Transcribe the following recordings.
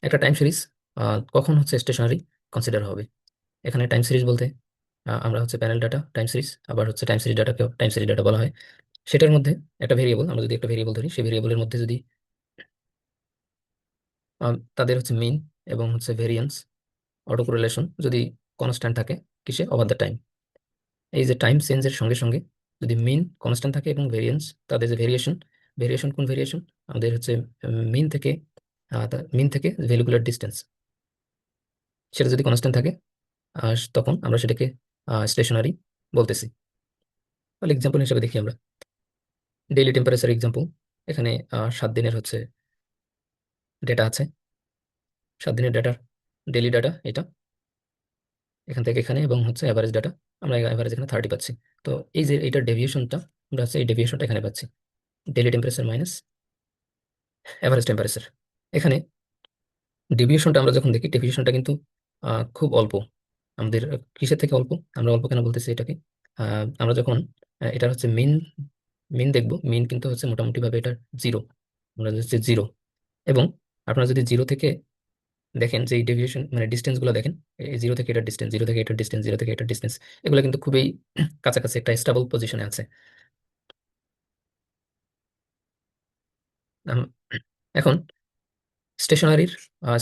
একটা time series কখন হচ্ছে স্টেশনারি কনসিডার হবে। এখানে টাইম সিরিজ বলতে আমরা হচ্ছে প্যানেল ডাটা টাইম সিরিজ, আবার হচ্ছে টাইম সিরিজ ডাটাকেও টাইম সিরিজ ডাটা বলা হয়। সেটার মধ্যে একটা ভেরিয়েবল, আমরা যদি একটা ভেরিয়েবল ধরি, সেই ভেরিয়েবলের মধ্যে যদি তাদের হচ্ছে মিন এবং হচ্ছে ভেরিয়েন্স অটো কোরিলেশন যদি কনস্ট্যান্ট থাকে, কিসে, ওভার দ্য টাইম। এই যে টাইম চেঞ্জের সঙ্গে সঙ্গে যদি মিন কনস্ট্যান্ট থাকে এবং ভেরিয়েন্স, তাদের যে ভেরিয়েশন, ভেরিয়েশন কোন ভেরিয়েশন, আমাদের হচ্ছে মিন থেকে মিন থেকে ভ্যালুগুলার ডিস্টেন্স, সেটা যদি কনস্ট্যান্ট থাকে, তখন আমরা সেটাকে স্টেশনারি বলতেছি। তাহলে এক্সাম্পল হিসেবে দেখি আমরা ডেইলি টেম্পারেচার এক্সাম্পল। এখানে 7 দিনের হচ্ছে ডেটা আছে, 7 দিনের ডাটা, ডেইলি ডাটা এটা এখান থেকে এখানে, এবং হচ্ছে অ্যাভারেজ ডাটা, আমরা অ্যাভারেজ এখানে 30 পাচ্ছি। তো এই যে এইটার ডেভিয়েশনটা, আমরা হচ্ছে এই ডেভিয়েশনটা এখানে পাচ্ছি, daily temperature minus average temperature. এখানে ডেভিয়েশনটা আমরা যখন দেখি, ডেভিয়েশনটা কিন্তু খুব অল্প আমাদের। কিসের থেকে অল্প, আমরা অল্প কেন বলতেছি এটাকে, আমরা যখন এটা হচ্ছে মিন মিন দেখবো, মিন কিন্তু হচ্ছে মোটামুটি ভাবে এটা জিরো, আমরা হচ্ছে জিরো। এবং আপনারা যদি জিরো থেকে দেখেন যে এই ডেভিয়েশন মানে ডিস্টেন্স গুলো দেখেন, এই জিরো থেকে এটার ডিস্টেন্স, জিরো থেকে এটার ডিস্টেন্স, জিরো থেকে এটার ডিস্টেন্স, এগুলো কিন্তু খুবই কাছাকাছি একটা স্টেবল পজিশনে আছে। আম, এখন স্টেশনারির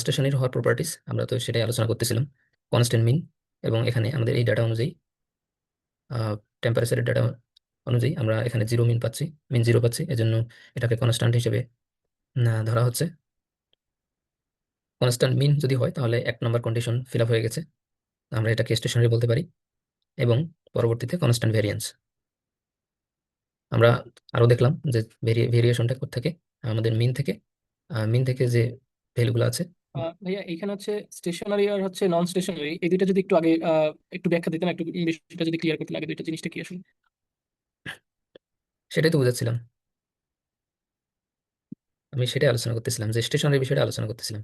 স্টেশনারি হওয়ার প্রপার্টিস আমরা তো সেটাই আলোচনা করতেছিলাম, কনস্ট্যান্ট মিন। এবং এখানে আমাদের এই ডাটা অনুযায়ী, টেম্পারেচারের ডাটা অনুযায়ী আমরা এখানে জিরো মিন পাচ্ছি, মিন জিরো পাচ্ছি, এজন্য এটাকে কনস্ট্যান্ট হিসেবে ধরা হচ্ছে। কনস্ট্যান্ট মিন যদি হয় তাহলে 1 নম্বর কন্ডিশন ফিল আপ হয়ে গেছে, আমরা এটাকে স্টেশনারি বলতে পারি। এবং পরবর্তীতে কনস্ট্যান্ট ভেরিয়েন্স আমরা আরো দেখলাম যে ভেরিয়েশনটা থেকে আমাদের মিন থেকে যে ভ্যালুগুলো আছে। ভাইয়া এখানে হচ্ছে স্টেশনারি আর হচ্ছে নন স্টেশনারি, এই দুইটা যদি একটু আগে একটু ব্যাখ্যা দিতেন, একটু বিষয়টা যদি ক্লিয়ার করতেন আগে, দুইটা জিনিসটা কি আসলে। সেটাই তো বুঝাচ্ছিলাম, আমি সেটাই আলোচনা করতেছিলাম যে স্টেশনারি বিষয়টা আলোচনা করতেছিলাম।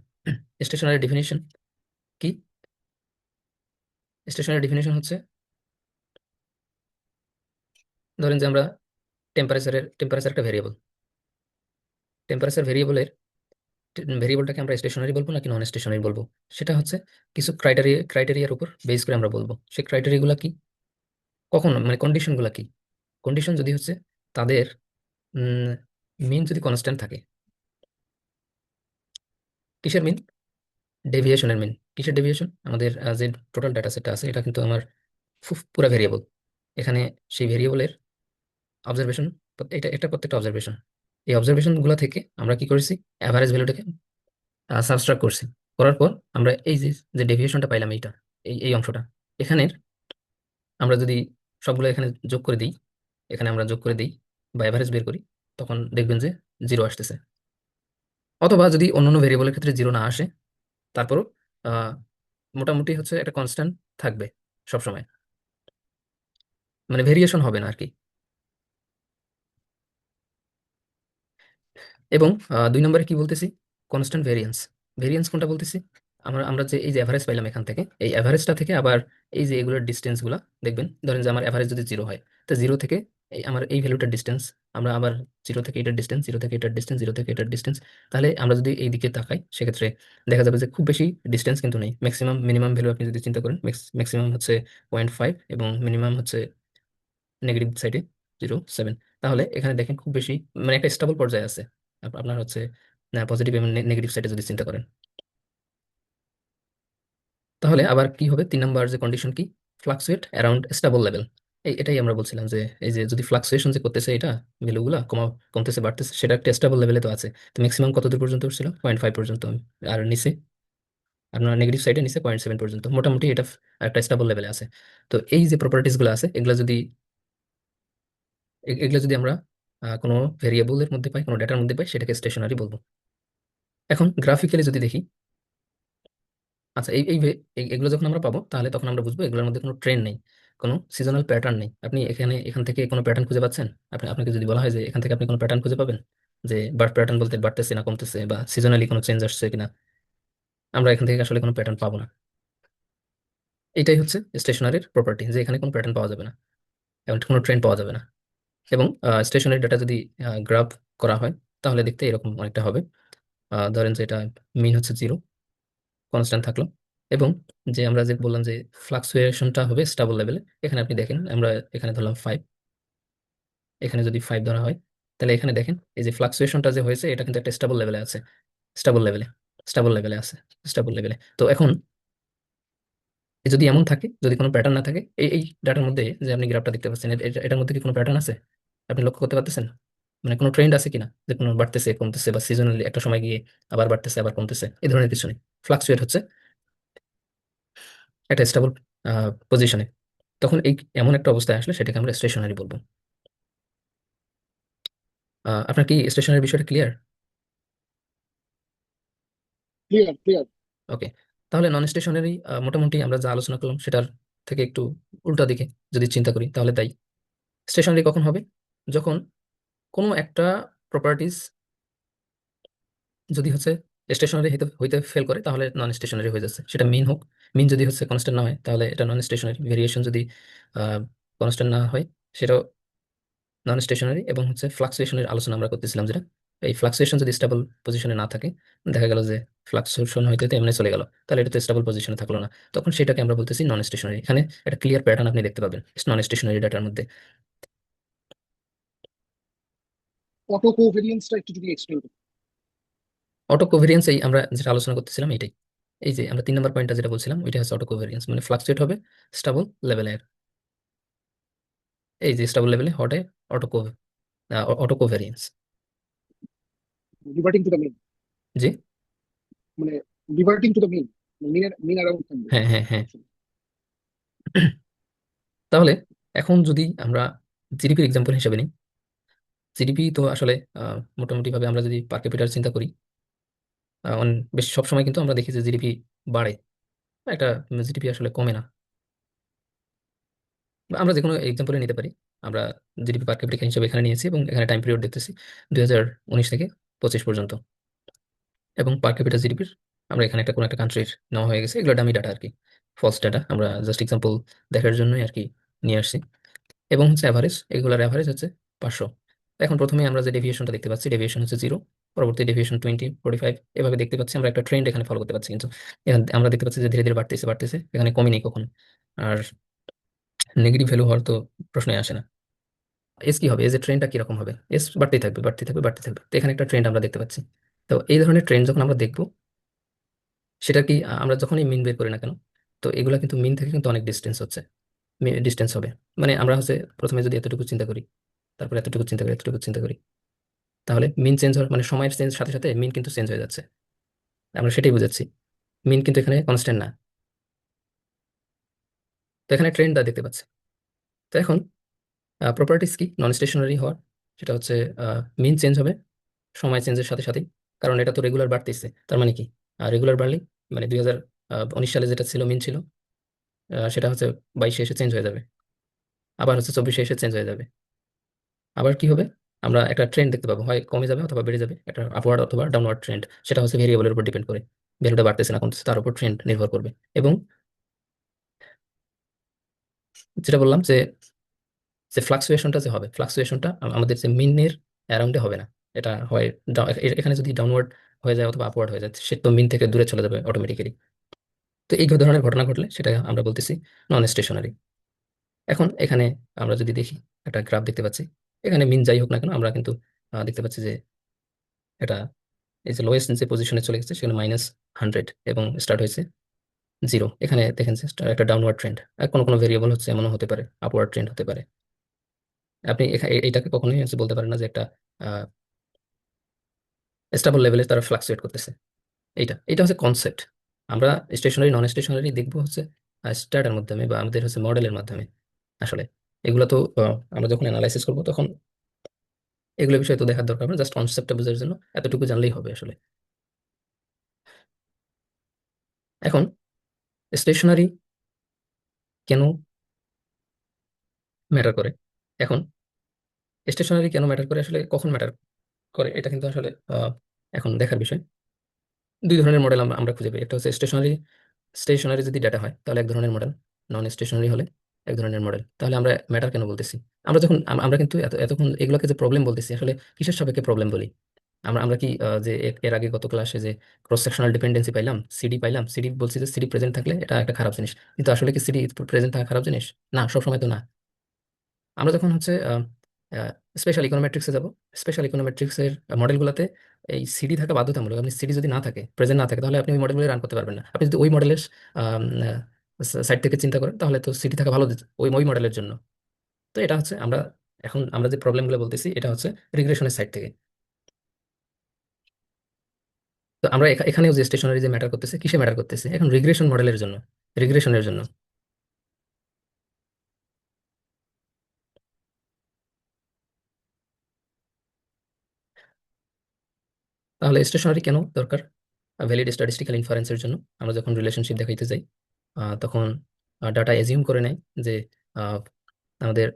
স্টেশনারি ডেফিনিশন কি, স্টেশনারি ডেফিনিশন হচ্ছে, ধরেন যে আমরা টেম্পারেচার একটা ভেরিয়েবল, টেম্পারেচার ভেরিয়েবলটাকে আমরা স্টেশনারি বলবো নাকি নন স্টেশনারি বলবো, সেটা হচ্ছে কিছু ক্রাইটেরিয়ার উপর বেস করে আমরা বলবো। সেই ক্রাইটেরিয়া গুলা কি, কখন মানে কন্ডিশন গুলা কি, কন্ডিশন যদি হচ্ছে তাদের মিন যদি কনস্ট্যান্ট থাকে। কিসের মিন, ডেভিয়েশনের মিন। কিসের ডেভিয়েশন, আমাদের যে টোটাল ডাটা সেটটা আছে এটা কিন্তু আমার পুরা ভেরিয়েবল। এখানে সেই ভেরিয়েবলের অবজারভেশন, এটা এটা প্রত্যেকটা অবজারভেশন, এই অবজারভেশন গুলা থেকে আমরা কি করেছি, অ্যাভারেজ ভ্যালুটাকে সাবস্ট্রাক্ট করছি। করার পর আমরা এই যে যে ডেভিয়েশনটা পাইলাম, এইটা এই অংশটা এখানের আমরা যদি সবগুলো এখানে যোগ করে দিই, এখানে আমরা যোগ করে দিই বা অ্যাভারেজ বের করি, তখন দেখবেন যে জিরো আসতেছে। অথবা যদি অন্যান্য ভেরিয়েবলের ক্ষেত্রে জিরো না আসে, তারপরও আহ মোটামুটি হচ্ছে একটা কনস্ট্যান্ট থাকবে সবসময়, মানে ভেরিয়েশন হবে না আর কি। এবং 2 নম্বরে কি বলতেছি, কনস্ট্যান্ট ভেরিয়েন্স। ভেরিয়েন্স কোনটা বলতেছি, আমরা আমরা যে এই যে অ্যাভারেজ পাইলাম এখান থেকে, এই অ্যাভারেজটা থেকে আবার এই যে এগুলোর ডিস্টেন্স গুলা দেখবেন, ধরেন যে আমার অ্যাভারেজ যদি জিরো হয়, তো জিরো থেকে এই আমার এই ভ্যালুটার ডিস্টেন্স, আমরা আবার জিরো থেকে এটার ডিস্টেন্স, জিরো থেকে এটার ডিস্টেন্স, জিরো থেকে এটার ডিস্টেন্স, তাহলে আমরা যদি এই দিকে তাকাই সেক্ষেত্রে দেখা যাবে যে খুব বেশি ডিস্টেন্স কিন্তু নেই। ম্যাক্সিমাম মিনিমাম ভ্যালু আপনি যদি চিন্তা করেন, ম্যাক্সিমাম হচ্ছে 0.5 এবং মিনিমাম হচ্ছে নেগেটিভ সাইডে 0.7। তাহলে এখানে দেখেন খুব বেশি মানে একটা স্টেবল পর্যায়ে আছে। আপনার হচ্ছে পজিটিভ এবং নেগেটিভ সাইডে যদি চিন্তা করেন, তাহলে আবার কি হবে, 3 নম্বর যে কন্ডিশন কি, ফ্লাকচুয়েট অ্যারাউন্ড স্টেবল লেভেল। এটাই আমরা বলছিলাম যে এই যে যদি ফ্লাকচুয়েশন যে করতেছে, এটা ভ্যালুগুলা কমতেছে বাড়তেছে, সেটা একটা স্টেবল লেভেলে তো আছে। তো ম্যাক্সিমাম কত দূর পর্যন্ত উঠছিল, 0.5 পর্যন্ত। আর নিচে আপনার নেগেটিভ সাইডে নিচে 0.7 পর্যন্ত, মোটামুটি এটা একটা স্টেবল লেভেলে আছে। তো এই যে প্রপার্টিস গুলো আছে, এগুলো যদি আমরা কোনো ভেরিয়েবলের মধ্যে পাই, কোনো ডেটার মধ্যে পাই, সেটাকে স্টেশনারি বলবো। এখন গ্রাফিক্যালি যদি দেখি, আচ্ছা এগুলো যখন আমরা পাবো, তাহলে তখন আমরা বুঝবো এগুলোর মধ্যে কোনো ট্রেন্ড নেই, কোনো সিজনাল প্যাটার্ন নেই। আপনি এখান থেকে কোনো প্যাটার্ন খুঁজে পাচ্ছেন, আপনাকে যদি বলা হয় যে এখান থেকে আপনি কোনো প্যাটার্ন খুঁজে পাবেন, যে বার্থ প্যাটার্ন বলতে বাড়তেছে না কমতেছে, বা সিজনালি কোনো চেঞ্জ আসছে কিনা, আমরা এখান থেকে আসলে কোনো প্যাটার্ন পাবো না। এটাই হচ্ছে স্টেশনারির প্রপার্টি, যে এখানে কোনো প্যাটার্ন পাওয়া যাবে না, এবং কোনো ট্রেন্ড পাওয়া যাবে না। এবং স্টেশনারি ডাটা যদি গ্রাফ করা হয়, তাহলে দেখতে এরকম অনেকটা হবে। ধরেন যে এটা মিন হচ্ছে জিরো, কনস্ট্যান্ট থাকলো, এবং যে আমরা যে বললাম যে ফ্লাকচুয়েশনটা হবে স্টেবল লেভেলে, এখানে আপনি দেখেন আমরা এখানে ধরলাম 5, এখানে যদি 5 ধরা হয়, তাহলে এখানে দেখেন এই যে ফ্লাকচুয়েশনটা যে হয়েছে এটা কিন্তু একটা স্টেবল লেভেলে আছে, স্টেবল লেভেলে, স্টেবল লেভেলে আছে, স্টেবল লেভেলে। তো এখন যদি এমন থাকে, যদি কোনো প্যাটার্ন না থাকে, এই ডাটার মধ্যে যে আপনি গ্রাফটা দেখতে পাচ্ছেন, এটার মধ্যে কি কোনো প্যাটার্ন আছে আপনি লক্ষ্য করতে পারতেছেন? মানে কোনো ট্রেন্ড আছে কিনা, যে কোনো বাড়তেছে কমতেছে, বা সিজনালি একটা সময় গিয়ে আবার বাড়তেছে আবার কমতেছে, এই ধরনের কিছু নেই। ফ্লাকচুয়েট হচ্ছে একটা স্টেবল পজিশনে। তখন এই এমন একটা অবস্থায় আসলে সেটাকে আমরা স্টেশনারি বলবো। আপনার কি স্টেশনারি বিষয়টা ক্লিয়ার? Clear clear. ওকে। তাহলে নন স্টেশনারি মোটামুটি আমরা যা আলোচনা করলাম সেটার থেকে একটু উল্টা দিকে যদি চিন্তা করি তাহলে তাই। স্টেশনারি কখন হবে? যখন কোনো একটা প্রপার্টিজ যদি হচ্ছে স্টেশনারি হইতে হইতে ফেল করে, তাহলে নন স্টেশনারি হয়ে যাচ্ছে, সেটা মিন হোক। মিন যদি হচ্ছে কনস্ট্যান্ট না হয় তাহলে এটা নন স্টেশনারি, ভেরিয়েশন যদি কনস্ট্যান্ট না হয় সেটাও নন স্টেশনারি। এবং হচ্ছে ফ্লাকচুয়েশনের আলোচনা আমরা করতেছিলাম, যেটা এই ফ্লাকচুয়েশন যদি স্টেবল পজিশনে না থাকে, দেখা গেল যে ফ্লাকচুয়েশন হইতে হইতে এমনি চলে গেল, তাহলে এটা তো স্টেবল পজিশনে থাকলো না, তখন সেটাকে আমরা বলতেছি নন স্টেশনারি। এখানে একটা ক্লিয়ার প্যাটার্ন আপনি দেখতে পাবেন নন স্টেশনারি ডাটার মধ্যে। অটো কোভেরিয়েন্সটা একটু যদি এক্সপ্লেন করতে। অটো কোভেরিয়েন্স এই আমরা যেটা আলোচনা করতেছিলাম এইটাই, এই যে আমরা 3 নম্বর পয়েন্টটা যেটা বলছিলাম ওইটা হচ্ছে অটো কোভেরিয়েন্স, মানে ফ্লাকচুয়েট হবে স্টেবল লেভেলে, এই যে স্টেবল লেভেলে হটে auto auto covariance. Reverting to the mean, জি। মানে রিভার্টিং টু দ্য মিন, মিনের মিন অ্যারাউন্ড থাকবে হ্যাঁ, হ্যাঁ, হ্যাঁ। সবসময়। তাহলে এখন যদি আমরা জিডিপির এক্সাম্পল হিসেবে নিই, জিডিপি তো আসলে মোটামুটি ভাবে আমরা যদি পার ক্যাপিটাল চিন্তা করি, বেশ সবসময় কিন্তু আমরা দেখি যে জিডিপি বাড়ে, একটা জিডিপি আসলে কমে না। বা আমরা যে কোনো এক্সাম্পলে নিতে পারি, আমরা জিডিপি পার ক্যাপিটা হিসেবে এখানে নিয়েছি এবং এখানে টাইম পিরিয়ড দেখতেছি 2019 থেকে 25 পর্যন্ত, এবং পার ক্যাপিটা জিডিপির আমরা এখানে একটা কোনো একটা কান্ট্রির নেওয়া হয়ে গেছে, এগুলো ডামি ডাটা আর কি, ফলস ডাটা, আমরা জাস্ট এক্সাম্পল দেখার জন্যই আর কি নিয়ে আসছি। এবং হচ্ছে অ্যাভারেজ, এগুলোর অ্যাভারেজ হচ্ছে 500। এখন প্রথমে আমরা যে ডেভিয়েশনটা দেখতে পাচ্ছি, ডেভিয়েশন হচ্ছে 0, পরবর্তী ডেভিয়েশন 20, 45, এভাবে দেখতে পাচ্ছি আমরা একটা ট্রেন্ড এখানে ফলো করতে পারছি, কিন্তু এখানে আমরা দেখতে পাচ্ছি যে ধীরে ধীরে বাড়তেছে বাড়তেছে, এখানে কমেনি কখনো। আর নেগেটিভ ভ্যালু হওয়ার তো প্রশ্নই আসে না। এস কি হবে, এজ এ ট্রেন্ডটা কিরকম হবে? এস বাড়তেই থাকবে বাড়তে থাকবে বাড়তে থাকবে, তো এখানে একটা ট্রেন্ড আমরা দেখতে পাচ্ছি। তো এই ধরনের ট্রেন্ড যখন আমরা দেখবো, সেটা কি আমরা যখনই মিন বের করি না কেন, তো এগুলা কিন্তু মিন থেকে কিন্তু অনেক ডিস্টেন্স হচ্ছে, ডিস্টেন্স হবে। মানে আমরা হচ্ছে প্রথমে যদি এতটুকু চিন্তা করি, তারপর এতটুকু চিন্তা করি, এতটুকু চিন্তা করি, তাহলে মিন চেঞ্জ হওয়ার মানে সময়ের চেঞ্জ সাথে সাথে মিন কিন্তু চেঞ্জ হয়ে যাচ্ছে, আমরা সেটাই বুঝাচ্ছি। মিন কিন্তু এখানে কনস্ট্যান্ট না, তো এখানে ট্রেন্ডটা দেখতে পাচ্ছি। তো এখন প্রপার্টিস কি নন স্টেশনারি হওয়ার, সেটা হচ্ছে মিন চেঞ্জ হবে সময় চেঞ্জের সাথে সাথে, কারণ এটা তো রেগুলার বাড়তেছে, তার মানে কি রেগুলার বাড়লে মানে 2019 সালে যেটা ছিল মিন ছিল, সেটা হচ্ছে 22-এ এসে চেঞ্জ হয়ে যাবে, আবার হচ্ছে 24-এ এসে চেঞ্জ হয়ে যাবে। আবার কি হবে, আমরা একটা ট্রেন্ড দেখতে পাবো, হয় কমে যাবে অথবা বেড়ে যাবে, একটা আপওয়ার্ড অথবা ডাউনওয়ার্ড ট্রেন্ড, সেটা হচ্ছে ভেরিয়েবলের উপর ডিপেন্ড করে, ভ্যালুটা বাড়তেছে না কমতেছে তার উপর ট্রেন্ড নির্ভর করবে। এবং যেটা বললাম যে যে ফ্লাকচুয়েশনটা যে হবে, ফ্লাকচুয়েশনটা আমাদের যে মিনের অ্যারাউন্ডে হবে না, এটা হয় এখানে যদি ডাউনওয়ার্ড হয়ে যায় অথবা আপওয়ার্ড হয়ে যায়, সে তো মিন থেকে দূরে চলে যাবে অটোমেটিক্যালি। তো এই ধরনের ঘটনা ঘটলে সেটা আমরা বলতেছি নন স্টেশনারি। এখন এখানে আমরা যদি দেখি, একটা গ্রাফ দেখতে পাচ্ছি, এখানে মিন যাই হোক না কেন আমরা কিন্তু দেখতে পাচ্ছি যে এটা এই যে লোয়েস্ট যে পজিশনে চলে গেছে সেখানে -100 এবং স্টার্ট হয়েছে 0, এখানে দেখেন যে একটা ডাউনওয়ার্ড ট্রেন্ড, কোনো কোনো ভেরিয়েবল হচ্ছে এমনও হতে পারে আপওয়ার্ড ট্রেন্ড হতে পারে। আপনি এইটাকে কখনোই হচ্ছে বলতে পারেন না যে একটা স্টেবল লেভেলে তারা ফ্লাকচুয়েট করতেছে। এটা হচ্ছে কনসেপ্ট। আমরা স্টেশনারি নন স্টেশনারি দেখবো হচ্ছে স্টার্টের মাধ্যমে বা আমাদের হচ্ছে মডেলের মাধ্যমে। আসলে এগুলো তো আমরা যখন অ্যানালাইসিস করবো তখন এগুলো বিষয়ে তো দেখার দরকার না, জাস্ট কনসেপ্টটা বোঝার জন্য এতটুকু জানলেই হবে আসলে। এখন স্টেশনারি কেন ম্যাটার করে, এখন স্টেশনারি কেন ম্যাটার করে, আসলে কখন ম্যাটার করে, এটা কিন্তু আসলে এখন দেখার বিষয়। দুই ধরনের মডেল আমরা আমরা খুঁজে পাই, একটা হচ্ছে স্টেশনারি, স্টেশনারি যদি ডাটা হয় তাহলে এক ধরনের মডেল, নন স্টেশনারি হলে এক ধরনের মডেল। তাহলে আমরা ম্যাটার কেন বলতেছি, আমরা যখন আমরা কিন্তু এতক্ষণ এগুলোকে যে প্রবলেম বলতেছি, আসলে কিসের সাপেক্ষে প্রবলেম বলি, আমরা আমরা কি যে এর আগে গত ক্লাসে যে ক্রস সেকশনাল ডিপেন্ডেন্সি পাইলাম, সিডি পাইলাম, সিডি বলছি যে সিডি প্রেজেন্ট থাকলে এটা একটা খারাপ জিনিস, কিন্তু আসলে কি সিডি প্রেজেন্ট থাকা খারাপ জিনিস? না, সবসময় তো না। আমরা যখন হচ্ছে স্পেশাল ইকোনোমেট্রিক্সে যাব, স্পেশাল ইকোনোমেট্রিক্সের মডেলগুলোতে এই সিডি থাকা বাধ্যতামূলক। আপনি সিডি যদি না থাকে, প্রেজেন্ট না থাকে, তাহলে আপনি ওই মডেলগুলো রান করতে পারবেন না। আপনি যদি ওই মডেলের সাইড থেকে চিন্তা করেন, তাহলে তো সিডি থাকা ভালো ওই ওই মডেলের জন্য। তো এটা হচ্ছে আমরা যে প্রবলেমগুলো বলতেছি, এটা হচ্ছে রিগ্রেশনের সাইড থেকে। তো আমরা এখানেও যে স্টেশনারি যে ম্যাটার করতেছে, কিসে ম্যাটার করতেছে? এখন রিগ্রেশন মডেলের জন্য, রিগ্রেশনের জন্য। তাহলে স্টেশনারি কেন দরকার? ভ্যালিড স্ট্যাটিস্টিক্যাল ইনফারেন্সের জন্য। আমরা যখন রিলেশনশিপ দেখাইতে যাই, তখন ডাটা এজিউম করে নেয় যে আহ, আমাদের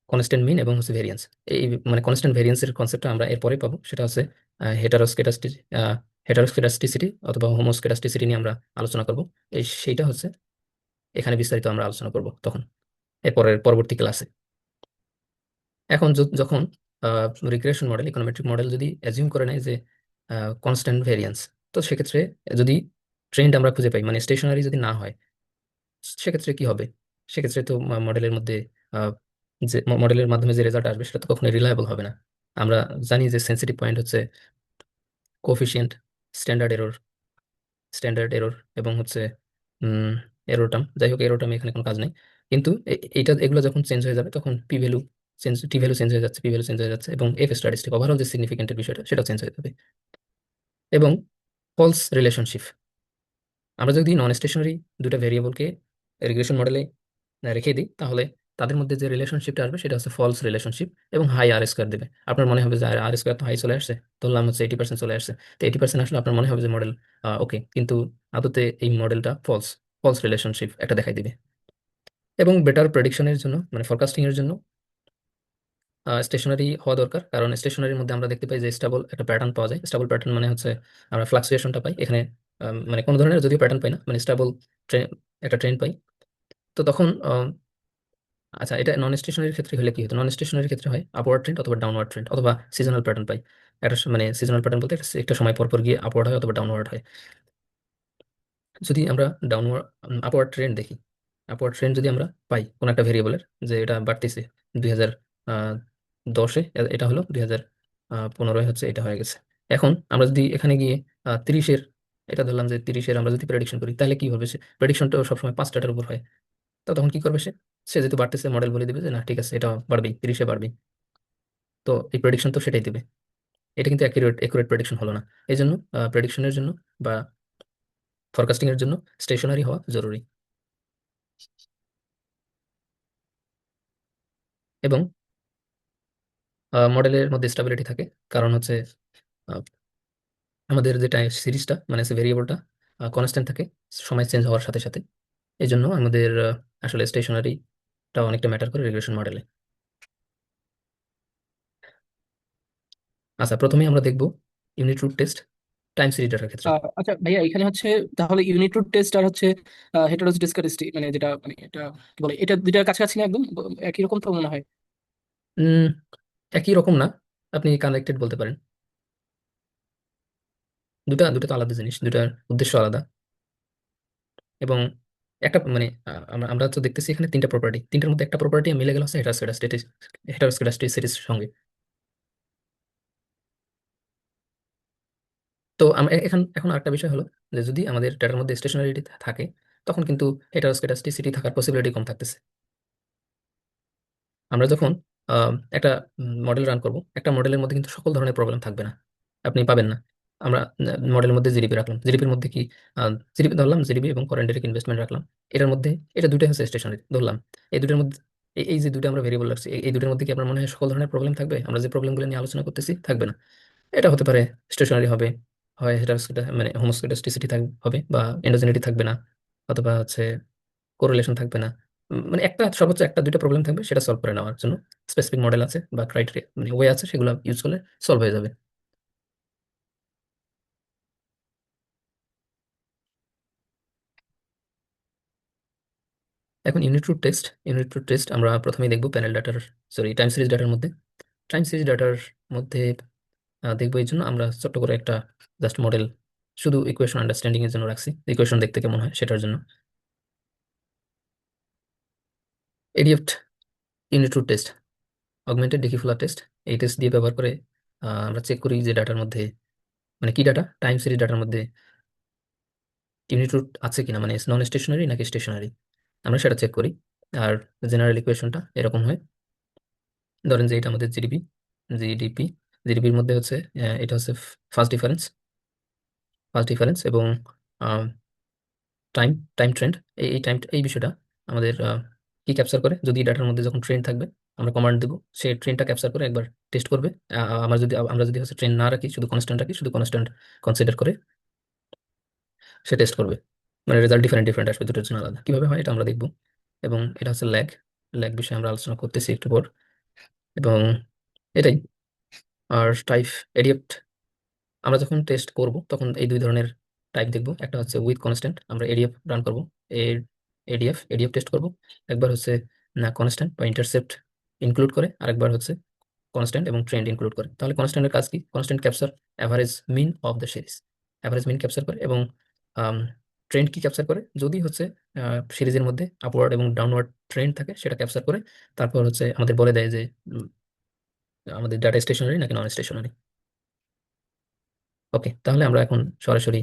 কনস্ট্যান্ট মিন এবং হচ্ছে ভেরিয়েন্স। এই মানে কনস্ট্যান্ট ভেরিয়েন্সের কনসেপ্টটা আমরা এরপরে পাবো, সেটা হচ্ছে হেটারোস্কেডাস্টি হেটারোস্কেডাস্টিসিটি অথবা হোমোস্কেডাস্টিসিটি নিয়ে আমরা আলোচনা করব। সেইটা হচ্ছে এখানে বিস্তারিত আমরা আলোচনা করব তখন, এরপরের পরবর্তী ক্লাসে। এখন যখন রিগ্রেশন মডেল, ইকোনোমেট্রিক মডেল যদি অ্যাজিউম করে নেয় যে কনস্ট্যান্ট ভেরিয়েন্স, তো সেক্ষেত্রে যদি ট্রেন্ড আমরা খুঁজে পাই, মানে স্টেশনারি যদি না হয়, সেক্ষেত্রে কি হবে? সেক্ষেত্রে তো মডেলের মধ্যে আহ, যে মডেলের মাধ্যমে যে রেজাল্ট আসবে, সেটা তো কখনোই রিলায়েবল হবে না। আমরা জানি যে সেন্সিটিভ পয়েন্ট হচ্ছে coefficient, standard error, standard error এবং হচ্ছে এরর টার্ম। যাই হোক, এরর টার্মে এখানে কোনো কাজ নেই। কিন্তু এগুলো যখন চেঞ্জ হয়ে যাবে, তখন পি ভ্যালু চেঞ্জ, টি ভ্যালু চেঞ্জ হয়ে যাচ্ছে, পি ভ্যালু চেঞ্জ হয়ে যাচ্ছে, এবং এফ স্ট্যাটিস্টিক ওভারঅল যে সিগনিফিকেন্টের বিষয়টা, সেটা চেঞ্জ হয়ে যাবে। এবং ফলস রিলেশনশিপ, আমরা যদি নন স্টেশনারি দুটো ভেরিয়েবলকে রিগ্রেশন মডেলে রেখে দিই, তাহলে তাদের মধ্যে যে রিলেশনশিপটা আসবে, সেটা হচ্ছে ফলস রিলেশনশিপ এবং হাই আর স্কোয়ার দেবে। আপনার মনে হবে যে আর স্কোয়ার তো হাই চলে আসছে, ধরলাম হচ্ছে 80% চলে আসছে। তো 80% আসলে আপনার মনে হবে যে মডেল ওকে, কিন্তু আদতে এই মডেলটা ফলস, ফলস রিলেশনশিপ একটা দেখাই দিবে। এবং বেটার প্রেডিকশনের জন্য, মানে ফরকাস্টিং এর জন্য স্টেশনারি হওয়া দরকার। কারণ স্টেশনারির মধ্যে আমরা দেখতে পাই যে স্টেবল একটা প্যাটার্ন পাওয়া যায়। স্টেবল প্যাটার্ন মানে হচ্ছে আমরা ফ্লাকচুয়েশনটা পাই এখানে, মানে কোনো ধরনের যদিও প্যাটার্ন পাই না, মানে স্টেবল একটা ট্রেন্ড পাই। তো তখন আচ্ছা, এটা নন স্টেশনারির ক্ষেত্রে হলে কি হতো? নন স্টেশনারির ক্ষেত্রে হয় আপওয়ার্ড ট্রেন্ড অথবা ডাউনওয়ার্ড ট্রেন্ড অথবা সিজনাল প্যাটার্ন পাই। মানে সিজনাল প্যাটার্ন বলতে একটা সময় পর পর গিয়ে আপওয়ার্ড হয় অথবা ডাউনওয়ার্ড হয়। যদি আমরা ডাউনওয়ার্ড আপওয়ার্ড ট্রেন্ড দেখি, আপওয়ার্ড ট্রেন্ড যদি আমরা পাই কোন একটা ভেরিয়েবলের, যে এটা বাড়তেছে 2010-এ, এটা হলো 2015-এ হচ্ছে এটা হয়ে গেছে। এখন আমরা যদি এখানে গিয়ে 30-এর, এটা ধরলাম যে 30-এর আমরা যদি প্রেডিকশন করি, তাহলে কি হবে? সে প্রেডিকশনটা সবসময় 5 ডাটার উপর হয়। তো তখন কি করবে? সে সে যেহেতু বাড়তেছে, মডেল বলে দিবে যে না ঠিক আছে, এটা বাড়বেই, 30-এ বাড়বেই। তো এই প্রেডিকশন তো সেটাই দিবে। এটা কিন্তু অ্যাকুরেট প্রেডিকশন হলো না। এই জন্য প্রেডিকশনের জন্য বা ফরকাস্টিং এর জন্য স্টেশনারি হওয়া জরুরি। এবং মডেলের মধ্যে স্টেবিলিটি থাকে, কারণ হচ্ছে আহ, আমাদের যেটা সিরিজটা, মানে ভেরিয়েবলটা কনস্ট্যান্ট থাকে সময় চেঞ্জ হওয়ার সাথে সাথে। এই জন্য আমাদের আসলে স্টেশনারিটা অনেকটা ম্যাটার করে রিগ্রেশন মডেলে। আচ্ছা, প্রথমে আমরা দেখব unit root test time series ডাটার ক্ষেত্রে। আচ্ছা ভাইয়া, এখানে হচ্ছে তাহলে ইউনিট রুট টেস্ট আর হচ্ছে হেটারোস্কেডাস্টি, মানে যেটা মানে এটা কি বলে, এটা দুইটার কাছাকাছি না একদম একই রকম তো মনে হয়। উম, একই রকম না, আপনি কানেক্টেড বলতে পারেন। দুটা দুটো তো আলাদা জিনিস, দুটার উদ্দেশ্য আলাদা। এবং একটা মানে আমরা আমরা তো দেখতেছি এখানে তিনটা প্রপার্টি, তিনটার মধ্যে একটা প্রপার্টি মিলে গেল হচ্ছে হেটারোস্কেডাস্টিসিটির সঙ্গে। তো আমরা এখন আরেকটা বিষয় হলো যে যদি আমাদের ডেটার মধ্যে স্টেশনারিটি থাকে, তখন কিন্তু হেটারোস্কেডাস্টিসিটি থাকার পসিবিলিটি কম থাকতেছে। আমরা যখন একটা মডেল রান করব, একটা মডেলের মধ্যে কিন্তু সকল ধরনের প্রবলেম থাকবে না, আপনি পাবেন না। আমরা মডেলের মধ্যে জিডিপি রাখলাম, জিডিপির মধ্যে কি জিডিপি ধরলাম, জিডিপি এবং ফরেন ডাইরেক্ট ইনভেস্টমেন্ট রাখলাম। এটার মধ্যে এটা দুইটাই হচ্ছে স্টেশনারি ধরলাম। এই দুটোর মধ্যে এই যে দুটো আমরা ভেরিয়েবল রাখছি, এই দুটোর মধ্যে কি আপনার মনে হয় সকল ধরনের প্রবলেম থাকবে? আমরা যে প্রবলেমগুলো নিয়ে আলোচনা করতেছি, থাকবে না। এটা হতে পারে স্টেশনারি হবে, হয় মানে হোমোস্কেডাস্টিসিটি হবে, বা এন্ডোজেনিটি থাকবে না, অথবা হচ্ছে কোরিলেশন থাকবে না। মানে একটা সর্বোচ্চ একটা দুইটা প্রবলেম থাকবে, সেটা সলভ করে নেওয়ার জন্য স্পেসিফিক মডেল আছে বা ক্রাইটেরিয়া, মানে ওয়ে আছে, সেগুলো ইউজ করলে সলভ হয়ে যাবে। এখন ইউনিট রুট টেস্ট আমরা প্রথমেই দেখবো প্যানেল ডাটার, সরি টাইম সিরিজ ডাটার মধ্যে। টাইম সিরিজ ডাটার মধ্যে দেখবো। এই জন্য আমরা ছোট্ট করে একটা জাস্ট মডেল শুধু ইকুয়েশন আন্ডারস্ট্যান্ডিং এর জন্য রাখছি, ইকুয়েশন দেখতে কেমন হয় সেটার জন্য। ADF unit root test, augmented Dickey Fuller test, এই টেস্ট দিয়ে ব্যবহার করে আমরা চেক করি যে ডাটার মধ্যে মানে কি ডাটা, টাইম সিরিজ ডাটার মধ্যে ইউনিট রুট আছে কিনা, মানে নন স্টেশনারি নাকি স্টেশনারি, আমরা সেটা চেক করি। আর জেনারেল ইকুয়েশনটা এরকম হয়, ধরেন যে এটা আমাদের জিডিপি, জিডিপি জিডিপির মধ্যে হচ্ছে এটা হচ্ছে ফার্স্ট ডিফারেন্স, এবং টাইম টাইম ট্রেন্ড। এই টাইম, এই বিষয়টা আমাদের কি ক্যাপচার করে, যদি ডাটার মধ্যে যখন ট্রেন্ড থাকবে আমরা কমান্ড দেবো, সে ট্রেনটা ক্যাপচার করে একবার টেস্ট করবে। আমরা যদি হচ্ছে ট্রেন না রাখি, শুধু কনস্ট্যান্ট রাখি, শুধু কনস্ট্যান্ট কনসিডার করে সে টেস্ট করবে, মানে রেজাল্ট ডিফারেন্ট ডিফারেন্ট আসবে, দুটোর জন্য আলাদা। কিভাবে হয় এটা আমরা দেখবো। এবং এটা হচ্ছে ল্যাগ, ল্যাগ বিষয়ে আমরা আলোচনা করতেছি একটু পর। এবং এটাই। আর টাইপ এডিএফ, আমরা যখন টেস্ট করব তখন এই দুই ধরনের টাইপ দেখব। একটা হচ্ছে উইথ কনস্ট্যান্ট, আমরা এডিএফ রান করব, এডিএফ টেস্ট করব। একবার হচ্ছে না কনস্ট্যান্ট বা ইন্টারসেপ্ট ইনক্লুড করে, আরেকবার হচ্ছে কনস্ট্যান্ট এবং ট্রেন্ড ইনক্লুড করে। তাহলে কনস্ট্যান্টের কাজ কি, constant capture average mean of the series, average mean capture করে। এবং ট্রেন্ড কি ক্যাপচার করে, যদি হচ্ছে সিরিজের মধ্যে আপওয়ার্ড এবং ডাউনওয়ার্ড ট্রেন্ড থাকে সেটা ক্যাপচার করে। তারপর হচ্ছে আমাদের বলে দেয় যে আমাদের ডাটা স্টেশনারি নাকি নন স্টেশনারি। ওকে, তাহলে আমরা এখন সরাসরি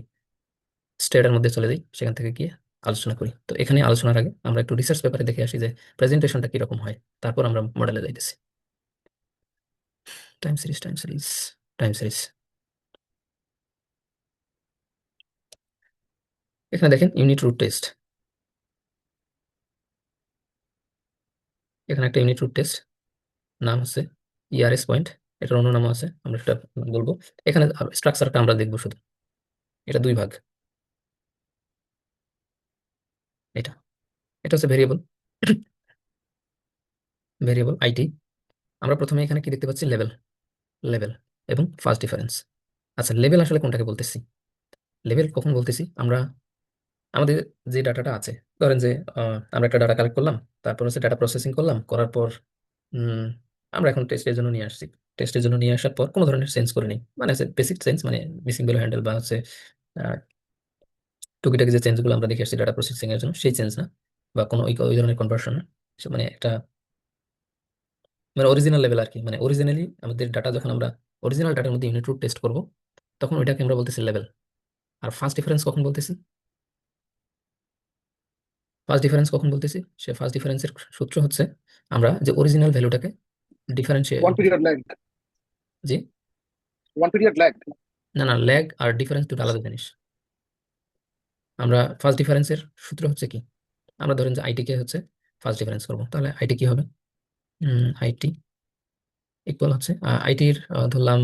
স্টেটের মধ্যে চলে যাই, সেখান থেকে গিয়ে আলোচনা করি। তো এখানে আলোচনার আগে আমরা একটু রিসার্চ পেপারে দেখে আসি যে প্রেজেন্টেশনটা কিরকম হয়, তারপর আমরা মডেলে যাইতেছি। Time series, time series, time series. এখানে দেখেন ইউনিট রুট টেস্ট, এখানে একটা ইউনিট রুট টেস্ট, নাম হচ্ছে ইআরএস পয়েন্ট, এটার অন্য নাম আছে, আমরা সেটা বলবো। এখানে স্ট্রাকচারটা আমরা দেখবো শুধু, এটা দুই ভাগ। এটা এটা হচ্ছে ভেরিয়েবল, ভেরিয়েবল আইটি। আমরা প্রথমে এখানে কি দেখতে পাচ্ছি, লেভেল, লেভেল এবং ফার্স্ট ডিফারেন্স। আচ্ছা, লেভেল আসলে কোনটাকে বলতেছি, লেভেল কখন বলতেছি, আমরা আমাদের যে ডাটাটা আছে, ধরেন যে আমরা একটা ডাটা কালেক্ট করলাম, তারপর হচ্ছে ডাটা প্রসেসিং করলাম, করার পর উম, আমরা এখন টেস্টের জন্য নিয়ে আসছি। টেস্টের জন্য নিয়ে আসার পর কোনো ধরনের চেঞ্জ করে নিই, মানে বেসিক চেঞ্জ, মানে মিসিং ভ্যালু হ্যান্ডেল বা হচ্ছে আহ, টুকিটাকি যে চেঞ্জগুলো আমরা দেখে আসছি ডাটা প্রসেসিং এর জন্য, সেই চেঞ্জ না, বা কোনো ওই ধরনের কনভার্সন না। মানে একটা মানে অরিজিনাল লেভেল আর কি, মানে অরিজিনালি আমাদের ডাটা যখন আমরা অরিজিনাল ডাটার মধ্যে ইউনিট রুট টেস্ট করব, তখন ওইটাকে আমরা বলতেছি লেভেল। আর ফার্স্ট ডিফারেন্স কখন বলতেছি, ফার্স্ট ডিফারেন্স কখন বলতেছি, সে ফার্স্ট ডিফারেন্সের সূত্র হচ্ছে আমরা যে অরিজিনাল ভ্যালুটাকে ডিফারেন্সিয়েট। ওয়ান পিরিয়ড ল্যাগ, জি, ওয়ান পিরিয়ড ল্যাগ। না না, ল্যাগ আর ডিফারেন্স দুটো আলাদা জিনিস। আমরা ফার্স্ট ডিফারেন্সের সূত্র হচ্ছে কি, আমরা ধরেন যে আইটি কে হচ্ছে ফার্স্ট ডিফারেন্স করবো, তাহলে আইটি কি হবে, আইটি ইকুয়াল হচ্ছে আইটির ধরলাম।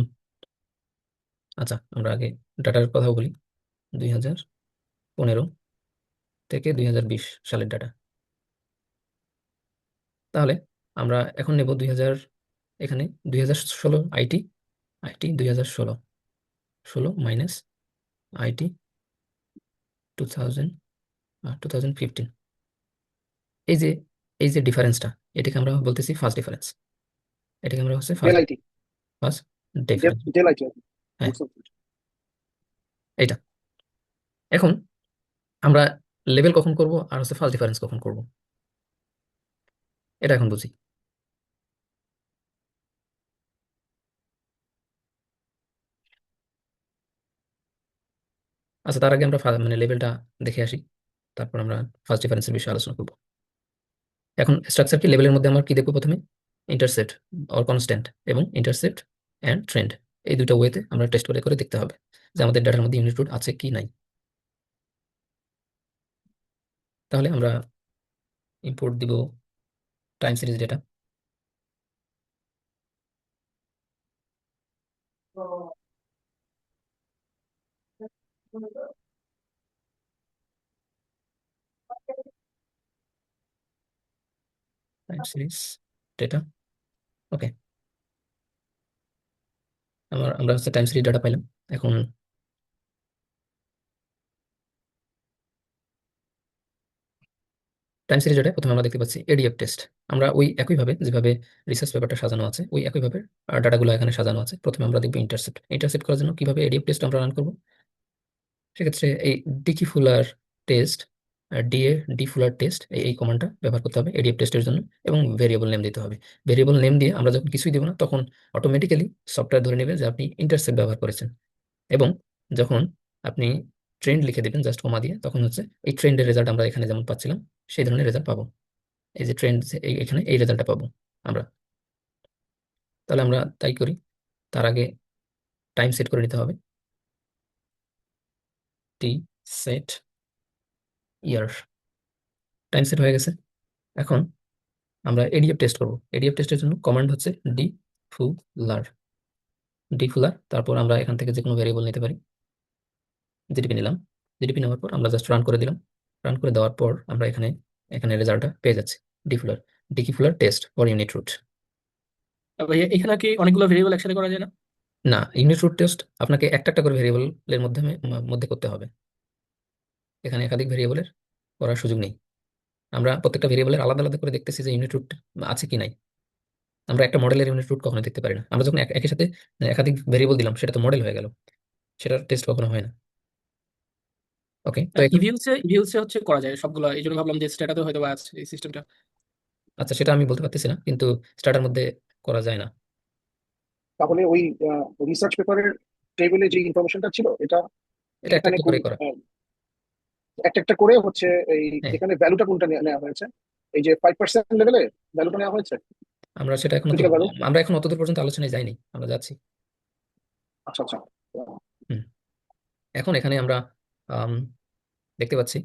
আচ্ছা, আমরা আগে ডাটার কথা বলি, 2015 থেকে 2020 সালের ডাটা। তাহলে আমরা এখন নেব 2000, এখানে 2016 আইটি, আইটি 2016, 16 মাইনাস আইটি 2015। এই যে এই যে ডিফারেন্সটা, এটাকে আমরা বলতেছি ফার্স্ট ডিফারেন্স, এটাকে আমরা হচ্ছে del first it, first difference. Del it হ্যাঁ, এটা। এখন আমরা লেভেল কখন করব আর হচ্ছে ফার্স্ট ডিফারেন্স কখন করব, এটা এখন বুঝি। আচ্ছা, তার আগে আমরা মানে লেভেলটা দেখে আসি, তারপর আমরা ফার্স্ট ডিফারেন্সের বিষয়ে আলোচনা করব। এখন স্ট্রাকচার কি, লেভেলের মধ্যে আমরা কি দেখবো, প্রথমে ইন্টারসেপ্ট অর কনস্ট্যান্ট এবং ইন্টারসেপ্ট অ্যান্ড ট্রেন্ড, এই দুটো ওয়েতে আমরা টেস্ট করে করে দেখতে হবে যে আমাদের ডাটার মধ্যে ইউনিট রুট আছে কি নাই। তাহলে আমরা ইম্পোর্ট দিব time series data, time series data. Okay, আমরা হচ্ছে টাইম সিরিজ ডাটা পাইলাম। এখন টাইম সিরিজ ডাটায় প্রথমে আমরা দেখতে পাচ্ছি এডিএফ টেস্ট। আমরা ওই একইভাবে যেভাবে রিসার্চ পেপারটা সাজানো আছে ওই একইভাবে ডাটাগুলো এখানে সাজানো আছে। প্রথমে আমরা দেখবো ইন্টারসেপ্ট। ইন্টারসেপ্ট করার জন্য কিভাবে এডিএফ টেস্ট আমরা রান করবো, সেক্ষেত্রে এই Dickey Fuller test, D Fuller test এই কমান্ডটা ব্যবহার করতে হবে এডিএফ টেস্টের জন্য, এবং ভেরিয়েবল নেম দিতে হবে। ভেরিয়েবল নেম দিয়ে আমরা যখন কিছুই দেবো না তখন অটোমেটিক্যালি সফটওয়্যার ধরে নেবে যে আপনি ইন্টারসেপ্ট ব্যবহার করেছেন। এবং যখন আপনি ট্রেন্ড লিখে দেবেন জাস্ট কমা দিয়ে, তখন হচ্ছে এই ট্রেন্ডের রেজাল্ট আমরা এখানে যেমন পাচ্ছিলাম সেই ধরনের রেজাল্ট পাবো। এই যে ট্রেন্ড, এখানে এই রেজাল্টটা পাবো আমরা। তাহলে আমরা তাই করি। তার আগে টাইম সেট করে নিতে হবে, টি সেট ইয়ার। টাইম সেট হয়ে গেছে। এখন আমরা এডিএফ টেস্ট করব। এডিএফ টেস্টের জন্য কমান্ড হচ্ছে ডি ফুলার। ডি ফুলার, তারপর আমরা এখান থেকে যে কোনো ভেরিয়েবল নিতে পারি। জিডিপি নিলাম। জিডিপি নেওয়ার পর আমরা জাস্ট রান করে দিলাম। রান করে দেওয়ার পর আমরা এখানে এখানে রেজাল্টটা পেয়ে যাচ্ছি। D Fuller, Dickey Fuller test for unit root. ভাইয়া এখানে কি অনেকগুলো ভেরিয়েবল একসাথে করা যায় না? না, ইউনিট রুট টেস্ট আপনাকে একটা একটা করে ভেরিয়েবলের মধ্যে করতে হবে। এখানে একাধিক ভেরিয়েবলের করার সুযোগ নেই। আমরা প্রত্যেকটা ভেরিয়েবলের আলাদা আলাদা করে দেখতেছি যে ইউনিট রুট আছে কি নাই। আমরা একটা মডেলের ইউনিট রুট কখনো দেখতে পারি না। আমরা যখন একই সাথে একাধিক ভেরিয়েবল দিলাম সেটা তো মডেল হয়ে গেল, সেটার টেস্ট কখনো হয় না। ওকে, তো এখন ইভিউসে হচ্ছে করা যায় সবগুলো, এই জন্য ভাবলাম যে স্ট্যাটাতে হয়তো বা আছে এই সিস্টেমটা। আচ্ছা, সেটা আমি বলতে পারতেছি না, কিন্তু স্টার্টার মধ্যে করা যায় না। তাহলে ওই রিসার্চ পেপারের টেবিলে যে ইনফরমেশনটা ছিল এটা এটা একটা এখানে একটা করে করা। একটা একটা করে হচ্ছে এই হ্যাঁ, এখানে ভ্যালুটা কোনটা নেওয়া হয়েছে, এই যে 5% লেভেলে ভ্যালুটা নেওয়া হয়েছে, আমরা সেটা এখন ক্রিটিক্যাল ভ্যালু। আমরা এখন অতদূর পর্যন্ত আলোচনায় যাইনি, আমরা যাচ্ছি। আচ্ছা আচ্ছা। হুম, এখন এখানে আমরা আম, দেখতে পাচ্ছি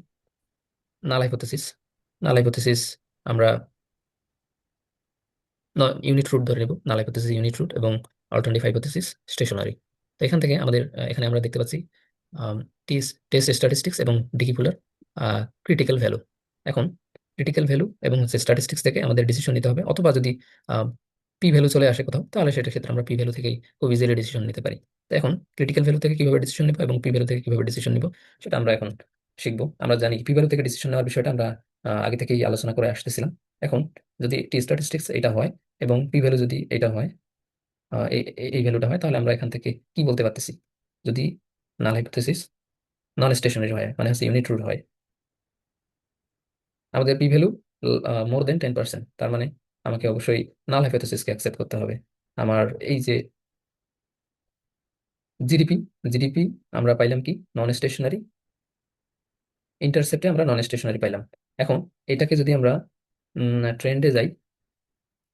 নাল হাইপোথেসিস। নাল হাইপোথেসিস আমরা ইউনিট রুট ধরে নেব। নাল হাইপোথেসিস ইউনিট রুট এবং অল্টারনেটিভ হাইপোথেসিস স্টেশনারি। তো এখান থেকে আমাদের এখানে আমরা দেখতে পাচ্ছি টেস্ট স্ট্যাটিস্টিক্স এবং ডিকিপুলার ক্রিটিক্যাল ভ্যালু। এখন ক্রিটিক্যাল ভ্যালু এবং হচ্ছে স্ট্যাটিস্টিক্স থেকে আমাদের ডিসিশন নিতে হবে, অথবা যদি পি ভ্যালু চলে আসে কোথাও, তাহলে সেটা ক্ষেত্রে আমরা পি ভ্যালু থেকেই খুব ইজিলি ডিসিশন নিতে পারি। তো এখন ক্রিটিক্যাল ভ্যালু থেকে কিভাবে ডিসিশন নিব এবং পি ভ্যালু থেকে কিভাবে ডিসিশন নিব সেটা আমরা এখন শিখবো। আমরা জানি পি ভ্যালু থেকে ডিসিশন নেওয়ার বিষয়টা আমরা আগে থেকেই আলোচনা করে আসতেছিলাম। এখন যদি টি স্ট্যাটিস্টিক্স এটা হয় এবং পি ভ্যালু যদি এটা হয়, এই ভ্যালুটা হয়, তাহলে আমরা এখান থেকে কি বলতে পারতেছি, যদি নাল হাইপোথেসিস নন স্টেশনারি হয় মানে হচ্ছে ইউনিট রুট হয়, আমাদের পি ভ্যালু মোর দেন 10%, তার মানে আমাকে অবশ্যই নাল হাইপোথেসিসকে অ্যাকসেপ্ট করতে হবে। আমার এই যে জিডিপি, জিডিপি আমরা পাইলাম কি নন স্টেশনারি, ইন্টারসেপ্টে আমরা নন স্টেশনারি পাইলাম। এখন এটাকে যদি আমরা ট্রেন্ডে যাই,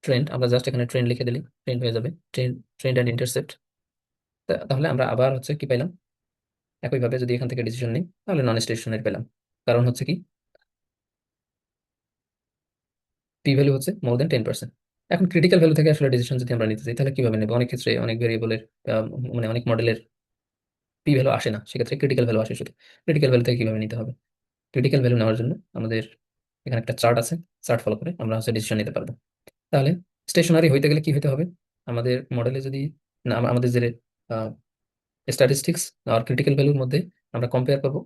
ট্রেন্ড আমরা জাস্ট এখানে ট্রেন্ড লিখে দিলি ট্রেন্ড হয়ে যাবে। Trend, trend and intercept. তাহলে আমরা আবার হচ্ছে কি পাইলাম, একইভাবে যদি এখান থেকে ডিসিশন নিই তাহলে নন স্টেশনারি পেলাম। কারণ হচ্ছে কি পি ভ্যালু হচ্ছে মোর দেন 10%। এখন ক্রিটিক্যাল ভ্যালু থেকে আসলে ডিসিশন যদি আমরা নিতে চাই তাহলে কিভাবে নেব? অনেক ক্ষেত্রে অনেক ভেরিয়েবলের মানে অনেক মডেলের পি ভ্যালু আসে না, সেক্ষেত্রে ক্রিটিক্যাল ভ্যালু আসে শুধু। ক্রিটিক্যাল ভ্যালু থেকে কিভাবে নিতে হবে? ক্রিটিক্যাল ভ্যালু নেওয়ার জন্য আমাদের এখানে একটা চার্ট আছে, চার্ট ফলো করে আমরা হচ্ছে ডিসিশন নিতে পারবো। তাহলে স্টেশনারি হইতে গেলে কি হতে হবে? আমাদের মডেলে যদি না আমাদের যে স্ট্যাটিস্টিক্স আর ক্রিটিক্যাল ভ্যালুর মধ্যে আমরা কম্পেয়ার করব,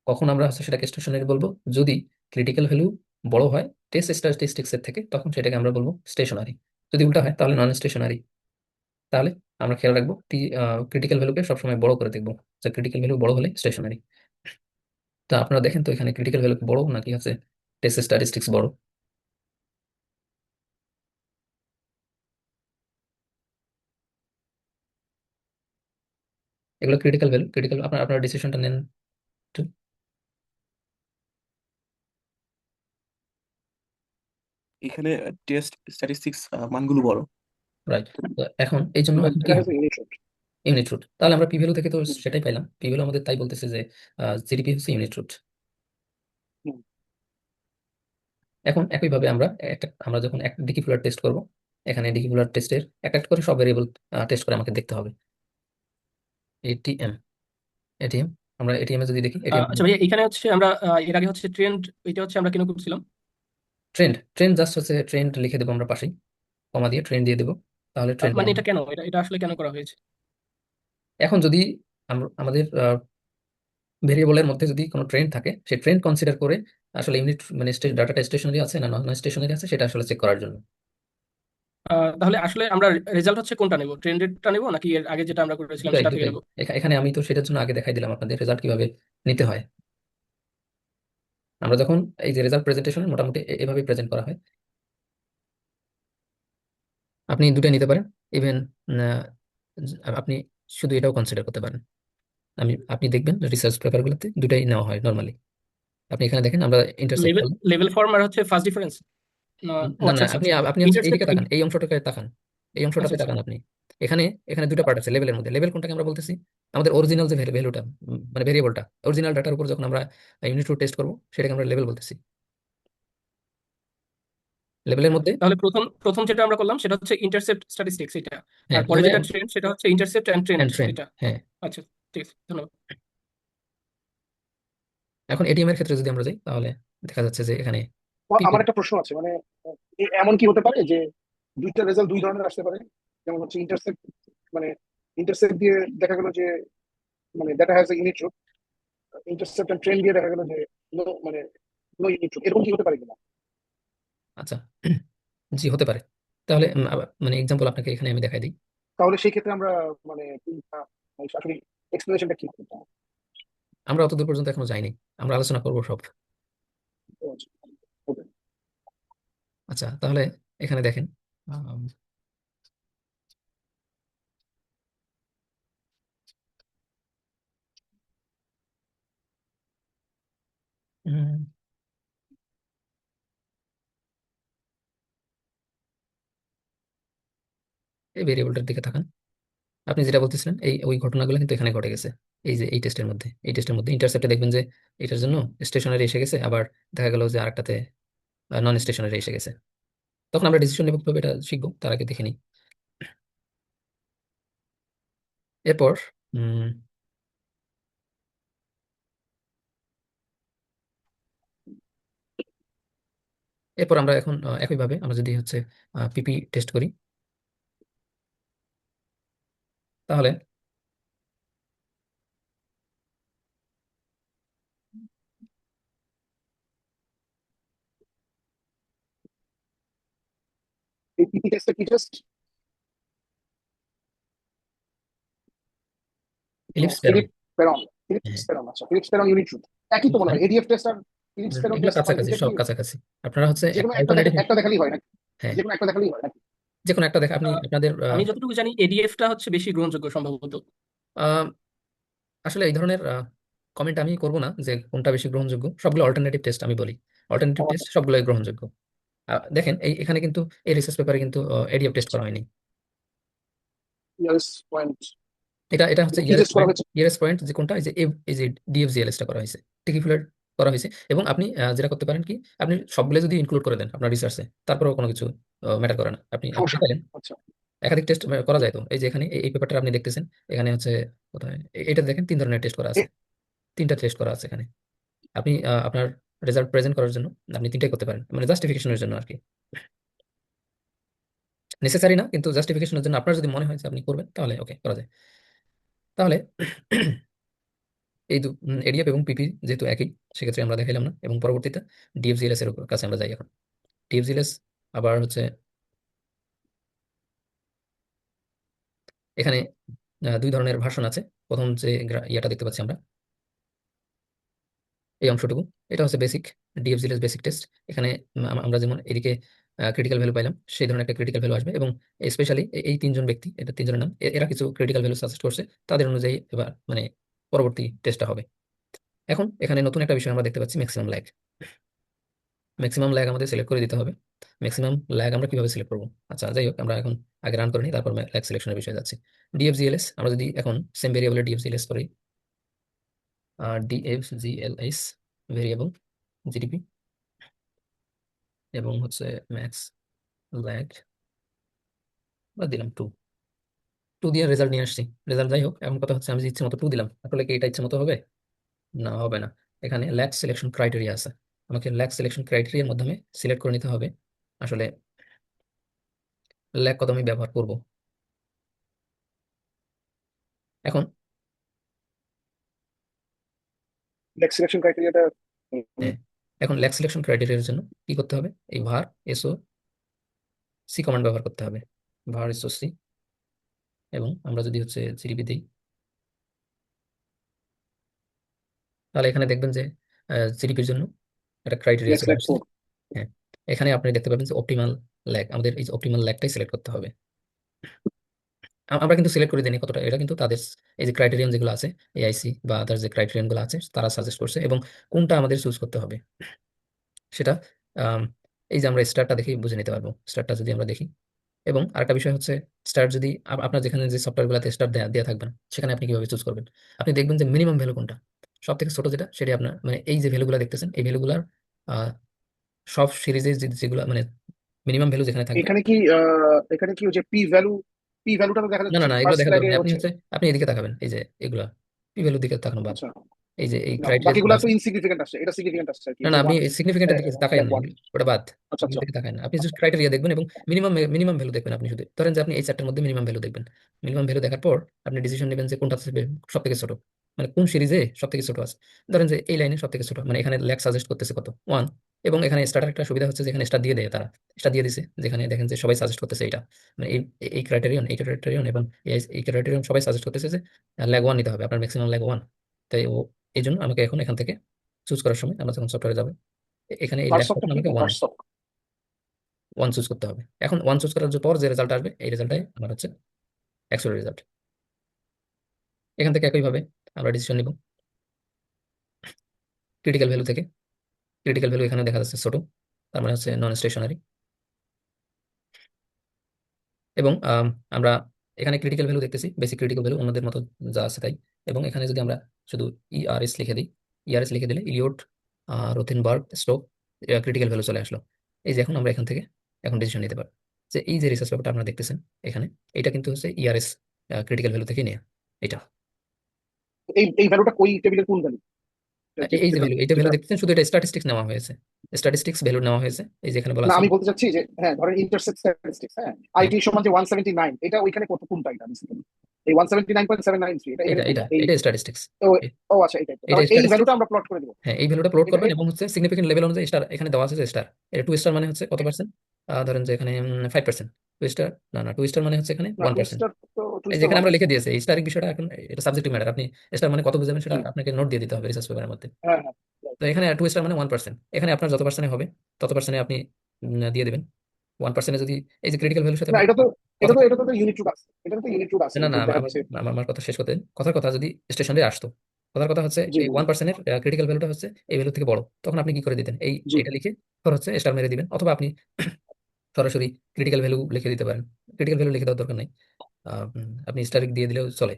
কখন আমরা হচ্ছে সেটাকে স্টেশনারি বলবো, যদি ক্রিটিক্যাল ভ্যালু বড় হয় টেস্ট স্ট্যাটিস্টিক্স এর থেকে, তখন সেটাকে আমরা বলবো স্টেশনারি। যদি উল্টা হয় তাহলে নন স্টেশনারি। তাহলে আমরা খেয়াল রাখবো ক্রিটিক্যাল ভ্যালুকে সবসময় বড় করে দেখবো, যে ক্রিটিক্যাল ভ্যালু বড় হলে স্টেশনারি। তো আপনারা দেখেন তো এখানে ক্রিটিক্যাল ভ্যালু বড় নাকি হচ্ছে টেস্ট স্ট্যাটিস্টিক্স বড়? এগুলো ক্রিটিক্যাল ভ্যালু। ক্রিটিক্যাল আপনারা ডিসিশনটা নেন। এখানে টেস্ট স্ট্যাটিস্টিক্স মানগুলো বড়। রাইট। তো এখন এই জন্য এখন কি এটা হবে? হচ্ছে ইউনিট রুট। Unit root. তাহলে আমরা পি ভ্যালু থেকে তো সেটাই পাইলাম, পি ভ্যালু আমাদের তাই বলতেছে যে জিডিপি হচ্ছে ইউনিট রুট। এখন একইভাবে আমরা যখন এক ডিকিপুলার টেস্ট করব, এখানে ডিকিপুলার টেস্টের এক এক করে সব ভেরিয়েবল টেস্ট করে আমাকে দেখতে হবে। এটিএম, এটিএম, আমরা এটিএম এ যদি দেখি এটিএম আচ্ছা ভাইয়া এখানে হচ্ছে আমরা এর আগে হচ্ছে ট্রেন্ড, এটা হচ্ছে আমরা কেন করছিলাম? ট্রেন্ড, ট্রেন্ড জাস্ট হচ্ছে ট্রেন্ড লিখে দেবো আমরা পাশেই, কমা দিয়ে ট্রেন্ড দিয়ে দেবো, তাহলে ট্রেন্ড। মানে এটা কেন, এটা আসলে কেন করা হয়েছে? এখন যদি আমাদের ভেরিয়েবলের মধ্যে যদি কোনো ট্রেন্ড থাকে, সেই ট্রেন্ড কনসিডার করে আসলে ইউনিট মানে ডাটাটা স্টেশনারি আছে না নন স্টেশনারি আছে সেটা আসলে চেক করার জন্য। তাহলে আসলে আমরা রেজাল্ট হচ্ছে কোনটা নেব, ট্রেন্ডেডটা নেব নাকি এর আগে যেটা আমরা করেছিলাম দুটাই সেটা থেকে দুটাই নেব? এখানে আমি তো সেটার জন্য আগে দেখাই দিলাম আপনাদের রেজাল্ট কিভাবে নিতে হয়। আমরা যখন এই যে রেজাল্ট প্রেজেন্টেশন মোটামুটি এভাবে প্রেজেন্ট করা হয়। আপনি দুটাই নিতে পারেন, ইভেন আপনি শুধু এটাও কনসিডার করতে পারেন। আপনি দেখবেন রিসার্চ পেপারগুলোতে দুটাই নেওয়া হয় নর্মালি। আপনি এখানে দেখেন আমরা ইন্টারসেক্ট লেভেল করলাম। লেভেল ফর্ম আর হচ্ছে ফার্স্ট ডিফারেন্স? ও না আচ্ছা না, আচ্ছা আপনি আচ্ছা। আপনি হচ্ছে এইদিকে ইন্টারসেপ্ট তাকান, এই অংশটাকে তাকান, এই আচ্ছা অংশটাতে আচ্ছা। তাকান আপনি। এখানে এখানে দুটা পার্ট আছে লেভেলের মধ্যে। লেভেল কোনটাকে আমরা বলতেছি, আমাদের অরিজিনাল যে ভ্যালুটা, মানে ভেরিয়েবলটা, অরিজিনাল ডাটার উপর যখন আমরা ইউনিট টু টেস্ট করবো সেটাকে আমরা লেভেল বলতেছি। লেভেলের মধ্যে তাহলে প্রথম প্রথম যেটা আমরা করলাম সেটা হচ্ছে ইন্টারসেপ্ট স্ট্যাটিস্টিক্স এটা, আর হ্যাঁ পরে প্রথমে যেটা ট্রেন্ড সেটা হচ্ছে intercept and trend and trend, এটা। হ্যাঁ। আচ্ছা, ঠিক আছে, ধন্যবাদ। এখন এটিএম এর ক্ষেত্রে যদি আমরা যাই তাহলে দেখা যাচ্ছে যে এখানে আমার পিপি। একটা প্রশ্ন আছে, মানে এমন কি হতে পারে যে দুইটা রেজাল্ট দুই ধরনের আসতে পারে? যেমন হচ্ছে ইন্টারসেপ্ট, মানে ইন্টারসেপ্ট দিয়ে দেখা গেল যে মানে data has a unit root, intercept and trend দিয়ে দেখা গেল যে মানে নো ইউনিট রুট, এরকম কি হতে পারে কিনা? আচ্ছা, জি হতে পারে। তাহলে মানে এক্সাম্পল আপনাকে এখানে আমি দেখাই দিই। তাহলে সেই ক্ষেত্রে আমরা মানে আসলে এক্সপ্লেনেশনটা কি করতে হবে? আমরা অতদূর পর্যন্ত এখনো যাইনি, আমরা আলোচনা করবো সব। Okay. আচ্ছা তাহলে এখানে দেখেন, আম, উম, এই ভেরিয়েবলটার দিকে তাকান। আপনি যেটা বলতেছিলেন এই ওই ঘটনাগুলো কিন্তু এখানে ঘটে গেছে। এই যে এই টেস্টের মধ্যে ইন্টারসেপ্টে দেখবেন যে এটার জন্য স্টেশনারি এসে গেছে, আবার দেখা গেল যে আরেকটাতে নন স্টেশনারি এসে গেছে। তখন আমরা ডিসিশন নেবো কিভাবে এটা শিখবো, তার আগে দেখে নিই। এরপর উম, এরপর আমরা এখন একইভাবে আমরা যদি হচ্ছে পিপি টেস্ট করি তাহলে এই পিপি টেস্টটা কি test? Phillips Perron. Phillip Perron. হ্যাঁ, ফিলিপস পেরন, আচ্ছা, ফিলিপস পেরন ইউনিট রুট একই তো মনে হয়। এডিএফ টেস্ট আর ফিলিপস পেরন এগুলো টেস্ট হয় কাছাকাছি, দুইটা কি? সব কাছাকাছি। আপনারা হচ্ছে যে কোনো একটা একটা অল্টারনেটিভ। একটা দেখালেই হয় নাকি? হ্যাঁ, যে কোনো একটা দেখালেই হয় নাকি? যে কোনো একটা দেখা আপনি আহ, আপনাদের আমি যতটুকু জানি এডিএফটা হচ্ছে বেশি গ্রহণযোগ্য সম্ভবত। আহ, আসলে এই ধরনের কমেন্ট আমি করব না যে কোনটা বেশি গ্রহণযোগ্য। সবগুলো অল্টারনেটিভ টেস্ট আমি বলি, অল্টারনেটিভ ও টেস্ট আচ্ছা, সবগুলোই গ্রহণযোগ্য। দেখেন এখানে কিন্তু এই রিসার্চ পেপারে কিন্তু এডিএফ টেস্ট করা হয়নি। ইয়ার্স পয়েন্ট, এটা এটা হচ্ছে এটা কি ইয়ারএস টেস্ট করা পয়েন্ট। হয়েছে? ইয়ারএস পয়েন্ট যে কোনটা, এই যে ডিএফজিএলএস টা করা হয়েছে, টিকিফুলার করা হয়েছে। এবং আপনি যেটা করতে পারেন কি, আপনি সবগুলো যদি ইনক্লুড করে দেন আপনার রিসার্চে তারপরেও কোনো কিছু ম্যাটার করে না। আপনি আপনি সমস্যা নেই। দেখালেন আচ্ছা, একাধিক টেস্ট করা যায়। তো এই যে এখানে এই পেপারটা আপনি দেখতেছেন, এখানে হচ্ছে কোথায় এটা দেখেন 3 ধরনের টেস্ট করা আছে, 3টা টেস্ট করা আছে এখানে। আপনি আপনার রেজাল্ট প্রেজেন্ট করার জন্য আপনি 3টাই করতে পারেন, মানে জাস্টিফিকেশনের জন্য আর কি। নেসেসারি না, কিন্তু জাস্টিফিকেশনের জন্য আপনার যদি মনে হয় যে আপনি করবেন তাহলে ওকে করা যায়। তাহলে এই এডিএফ এবং পিপি যেহেতু একই, সেক্ষেত্রে আমরা দেখাইলাম না। এবং পরবর্তীতে ডিএফজিএলএস এর কাছে আমরা যাই এখন। ডিএফজিএলএস আবার হচ্ছে এখানে 2 ধরনের ভার্সন আছে। প্রথম যে ইয়াটা দেখতে পাচ্ছি আমরা, এই অংশটুকু, এটা হচ্ছে বেসিক, ডিএফজিএলএস বেসিক টেস্ট। এখানে আমরা যেমন এদিকে ক্রিটিক্যাল ভ্যালু পাইলাম, সেই ধরনের একটা ক্রিটিক্যাল ভ্যালু আসবে। এবং স্পেশালি এই 3জন ব্যক্তি, এটা 3জনের নাম, এরা কিছু ক্রিটিক্যাল ভ্যালু সাজেস্ট করছে, তাদের অনুযায়ী এবার মানে পরবর্তী টেস্টটা হবে। এখন এখানে নতুন একটা বিষয় আমরা দেখতে পাচ্ছি, ম্যাক্সিমাম ল্যাগ। ম্যাক্সিমাম ল্যাগ আমাদের সিলেক্ট করে দিতে হবে। ম্যাক্সিমাম ল্যাগ আমরা কিভাবে সিলেক্ট করবো? আচ্ছা যাই হোক, আমরা এখন আগে রান করে নিই, তারপর ল্যাগ সিলেকশনের বিষয়ে যাচ্ছি। ডিএফজিএলএস আমরা যদি এখন সেম ভেরিয়েবলে ডিএফজিএলএস করি, ডিএফজিএলএস ভেরিয়েবল জিডিপি এবং হচ্ছে ম্যাক্স ল্যাগ বা দিলাম 2, 2 দিয়ে রেজাল্ট নিয়ে আসছি। রেজাল্ট যাই হোক, এখন কথা হচ্ছে আমি যে ইচ্ছে মতো 2 দিলাম, আসলে কি এটা ইচ্ছে মতো হবে? না, হবে না। এখানে ল্যাগ সিলেকশন ক্রাইটেরিয়া আছে, আমাকে ল্যাগ সিলেকশন ক্রাইটেরিয়ার মাধ্যমে সিলেক্ট করে নিতে হবে আসলে ল্যাগ কত আমি ব্যবহার করব। এখন সিলেকশন ক্রাইটেরিয়াটা হ্যাঁ, এখন ল্যাগ সিলেকশন ক্রাইটেরিয়ার জন্য কি করতে হবে? এই var so c কমান্ড ব্যবহার করতে হবে। var so c, এবং আমরা যদি হচ্ছে জিডিপি দিই, তাহলে এখানে দেখবেন যে জিডিপির জন্য একটা ক্রাইটেরিয়া লেটস চলে লেট আসছে। 4। হ্যাঁ, এখানে আপনি দেখতে পাবেন যে অপটিমাল ল্যাগ, আমাদের এই অপটিমাল ল্যাগটাই সিলেক্ট করতে হবে। আমরা কিন্তু সিলেক্ট করে দিইনি কতটা, এটা কিন্তু তাদের এই যে ক্রাইটেরিয়ান যেগুলো আছে, এআইসি বা আদার যে ক্রাইটেরিয়ান গুলো আছে তারা সাজেস্ট করছে, এবং কোনটা আমাদের চুজ করতে হবে সেটা আম, এই যে আমরা স্টারটা দেখেই বুঝে নিতে পারবো। স্টারটা যদি আমরা দেখি, এবং আরেকটা বিষয় হচ্ছে স্টার যদি আপনার যেখানে যে সফটওয়্যারগুলোতে স্টার দেওয়া থাকবে না, সেখানে আপনি কিভাবে চুজ করবেন? আপনি দেখবেন যে মিনিমাম ভ্যালু কোনটা, সব থেকে ছোট যেটা, সেটাই আপনার মানে এই যে ভ্যালুগুলো দেখতেছেন, এই ভ্যালুগুলার সব সিরিজে যেগুলো মানে মিনিমাম ভ্যালু যেখানে থাকবে। এখানে কি ওই যে পি ভ্যালুটা তো দেখা না না যাচ্ছে না, এগুলো ফার্স্ট দেখাতে ফ্ল্যাগে পারবেন না। আপনি হচ্ছে। হচ্ছে আপনি এদিকে তাকাবেন, এই যে এগুলা পি ভ্যালুর দিকে তাকানো বাদ। আচ্ছা, এই যে এই না ক্রাইটেরিয়া যেগুলো বাকিগুলো তো আছে, ইনসিগনিফিকেন্ট আসছে, এটা সিগনিফিকেন্ট আসছে আর কি, না না, যে আপনি ওয়ান সিগনিফিকেন্টের দিকে তাকায়েন ফ্ল্যাগ না, ওয়ান। ওটা বাদ। আচ্ছা এগুলোর আচ্ছা। দিকে তাকায়েন না, আপনি জাস্ট ক্রাইটেরিয়া দেখবেন এবং মিনিমাম ভ্যালু দেখবেন। আপনি শুধু ধরেন যে আপনি এই চারটার মধ্যে মিনিমাম ভ্যালু দেখবেন। মিনিমাম ভ্যালু দেখার পর আপনি ডিসিশন নেবেন যে কোনটা সব থেকে ছোট, মানে কোন সিরিজে সব থেকে ছোট আছে। ধরেন যে এই লাইনে সব থেকে ছোট, মানে এখানে ল্যাক সাজেস্ট করতেছে কত, 1। এবং এখানে স্টার্টার একটা সুবিধা হচ্ছে, যেখানে স্টার দিয়ে দেয় তারা, স্টার দিয়ে দিছে, যেখানে দেখেন যে সবাই সাজেস্ট করতেছে এটা, মানে এই ক্রাইটেরিয়ন এবং এই ক্রাইটেরিয়ন সবাই সাজেস্ট করতেছে যে ল্যাগ 1 নিতে হবে, আপনার ম্যাক্সিমাম ল্যাগ 1। তাই এই জন্য আমাকে এখন এখান থেকে চুজ করার সময়, আমরা যখন সফটওয়্যারে যাবো, এখানে এই কারসফটা ল্যাপটপ কি? আমাকে ওয়ান কারসফ। ওয়ান চুজ করতে হবে। এখন ওয়ান চুজ করার পর যে রেজাল্ট আসবে, এই রেজাল্টটাই আমার হচ্ছে অ্যাকচুয়াল রেজাল্ট। এখান থেকে একইভাবে আমরা ডিসিশন নিব ক্রিটিক্যাল ভ্যালু থেকে। ক্রিটিক্যাল ভ্যালু এখানে দেখা যাচ্ছে ছোট, তার মানে হচ্ছে নন স্টেশনারি। এবং আমরা এখানে ক্রিটিক্যাল ভ্যালু দেখতেছি, বেসিক ক্রিটিক্যাল ভ্যালু অন্যদের মতো যা আছে তাই। এবং এখানে যদি আমরা শুধু ইআরএস লিখে দিই, ইআরএস লিখে দিলে ইলিয়ট রোথেনবার্গ স্টোক ক্রিটিক্যাল ভ্যালু চলে আসলো। এই যে এখন আমরা এখান থেকে এখন ডিসিশন নিতে পারবো যে এই যে রিসার্চ পেপারটা আপনারা দেখতেছেন এখানে, এটা কিন্তু হচ্ছে ইআরএস ক্রিটিক্যাল ভ্যালু থেকে নেওয়া। এটা এই ভ্যালুটা কোই টেবিলের কোন ভ্যালু? এই যে যেটা ভ্যালু, এইটা ভ্যালু যেটা দেখতেছেন, শুধু এটা স্ট্যাটিস্টিক্স নেওয়া হয়েছে, স্ট্যাটিস্টিক্স ভ্যালু নেওয়া হয়েছে। এই যে এখানে বলা না, আছে আমি বলতে চাচ্ছি যে হ্যাঁ, ধরেন ইন্টারসেপ্ট স্ট্যাটিস্টিক্স, হ্যাঁ, হ্যাঁ, আইটি সমান যে 179, এটা ওইখানে কত, কোনটা এটা বেসিক্যালি? এই 179.793 এটা এটা এখানে এটা কোনটা এই? এটা স্ট্যাটিস্টিক্স। ও, ও আচ্ছা, এটাই তো, এটা তাহলে এই ভ্যালুটা স্ট্যাটিস্টিক্স। আমরা প্লট করে দেবো। হ্যাঁ, এই ভ্যালুটা প্লট এটা করবেন, এবং হচ্ছে সিগনিফিকেন্ট লেভেল অনুযায়ী স্টার এখানে দেওয়া আছে যে স্টার, এটা 2 স্টার মানে হচ্ছে কত পার্সেন্ট? ধরেন যে এখানে 5%। 2 স্টার, না না, 2 স্টার মানে হচ্ছে এখানে না, 1%। টু এই স্টার যেখানে ওয়ান আমরা লিখে পার্সেন্ট দিয়েছি এই স্টারিক বিষয়টা, এখন এটা সাবজেক্টিভ ম্যাটার। আপনি স্টার মানে কত বুঝাবেন সেটা হুম, আপনাকে নোট দিয়ে দিতে হবে রিসার্চ পেপারের মধ্যে। হ্যাঁ হ্যাঁ, right, তো এখানে 2 স্টার মানে 1%, এখানে আপনার যত পার্সেন্টে হবে তত পার্সেন্টে আপনি দিয়ে দেবেন। 1%-এ যদি এই যে ক্রিটিক্যাল ভ্যালুর সাথে না আপনি এটা তো, কথা, এটা তো ইউনিট রুট আছে, এটা তো ইউনিট রুট আছে না না, যে আমার দেখা আমার যাচ্ছে। আমার আমার কথা শেষ করতে দিন। কথার কথা যদি স্টেশনারি আসতো, কথার কথা হচ্ছে জি এই জি 1%-এর ক্রিটিক্যাল ভ্যালুটা হচ্ছে এই ভ্যালু থেকে বড়, তখন আপনি কি করে দিতেন? জি। এটা লিখে ধর হচ্ছে স্টার মেরে দিবেন, অথবা আপনি সরাসরি ক্রিটিক্যাল ভ্যালু লিখে দিতে পারেন। ক্রিটিক্যাল ভ্যালু লিখে দেওয়ার দরকার নাই, আপনি স্টারিক দিয়ে দিলেও চলে।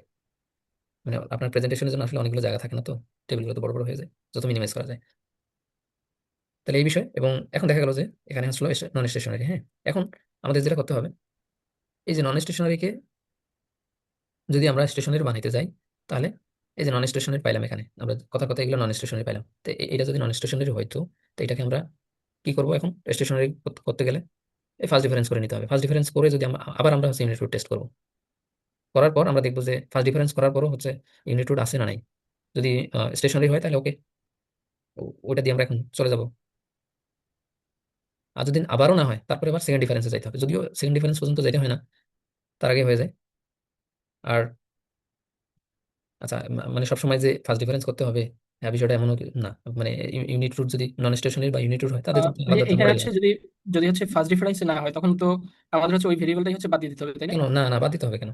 মানে আপনার প্রেজেন্টেশনের জন্য আসলে অনেকগুলো জায়গা থাকে না, তো টেবিলগুলো তো বড় বড় হয়ে যায়, যত মিনিমাইজ করা যায়। তাহলে এই বিষয়। এবং এখন দেখা গেল যে এখানে আসলে নন স্টেশনারি। হ্যাঁ, এখন আমাদের যেটা করতে হবে, এই যে নন স্টেশনারিকে যদি আমরা স্টেশনারি বানাইতে যাই, তাহলে এই যে নন স্টেশনারি পাইলাম, এখানে আমরা কথা কথা এগুলো নন স্টেশনারি পাইলাম, তো এটা যদি নন স্টেশনারি হইতো, তো এটাকে আমরা কি করবো? এখন স্টেশনারি করতে গেলে এই ফার্স্ট ডিফারেন্স করে নিতে হবে। ফার্স্ট ডিফারেন্স করে যদি আবার আমরা হচ্ছে ইউনিট রুট টেস্ট করবো, করার পর আমরা দেখবো যে ফার্স্ট ডিফারেন্স করার পরও হচ্ছে ইউনিট রুট আছে না নাই। যদি স্টেশনারি হয় তাহলে ওকে, ওটা দিয়ে আমরা এখন চলে যাব। আর যদি আবারও না হয়, তারপরে আবার সেকেন্ড ডিফারেন্সে যাইতে হবে, যদিও সেকেন্ড ডিফারেন্স পর্যন্ত যেতে হয় না, তার আগে হয়ে যায়। আর আচ্ছা, মানে সবসময় যে ফার্স্ট ডিফারেন্স করতে হবে, হ্যাঁ, বিষয়টা এমনও না। মানে ইউনিট রুট যদি নন স্টেশনারি বা ইউনিট রুট হয়, তাদের জন্য আলাদা এখানে মডেল হচ্ছে আছে। যদি যদি হচ্ছে ফার্স্ট ডিফারেন্স না হয়, তখন তো আমাদের হচ্ছে ওই ভেরিয়েবলটাই হচ্ছে বাদ দিয়ে দিতে হবে, তাই না? কেন? না না, বাদ দিতে হবে কেন?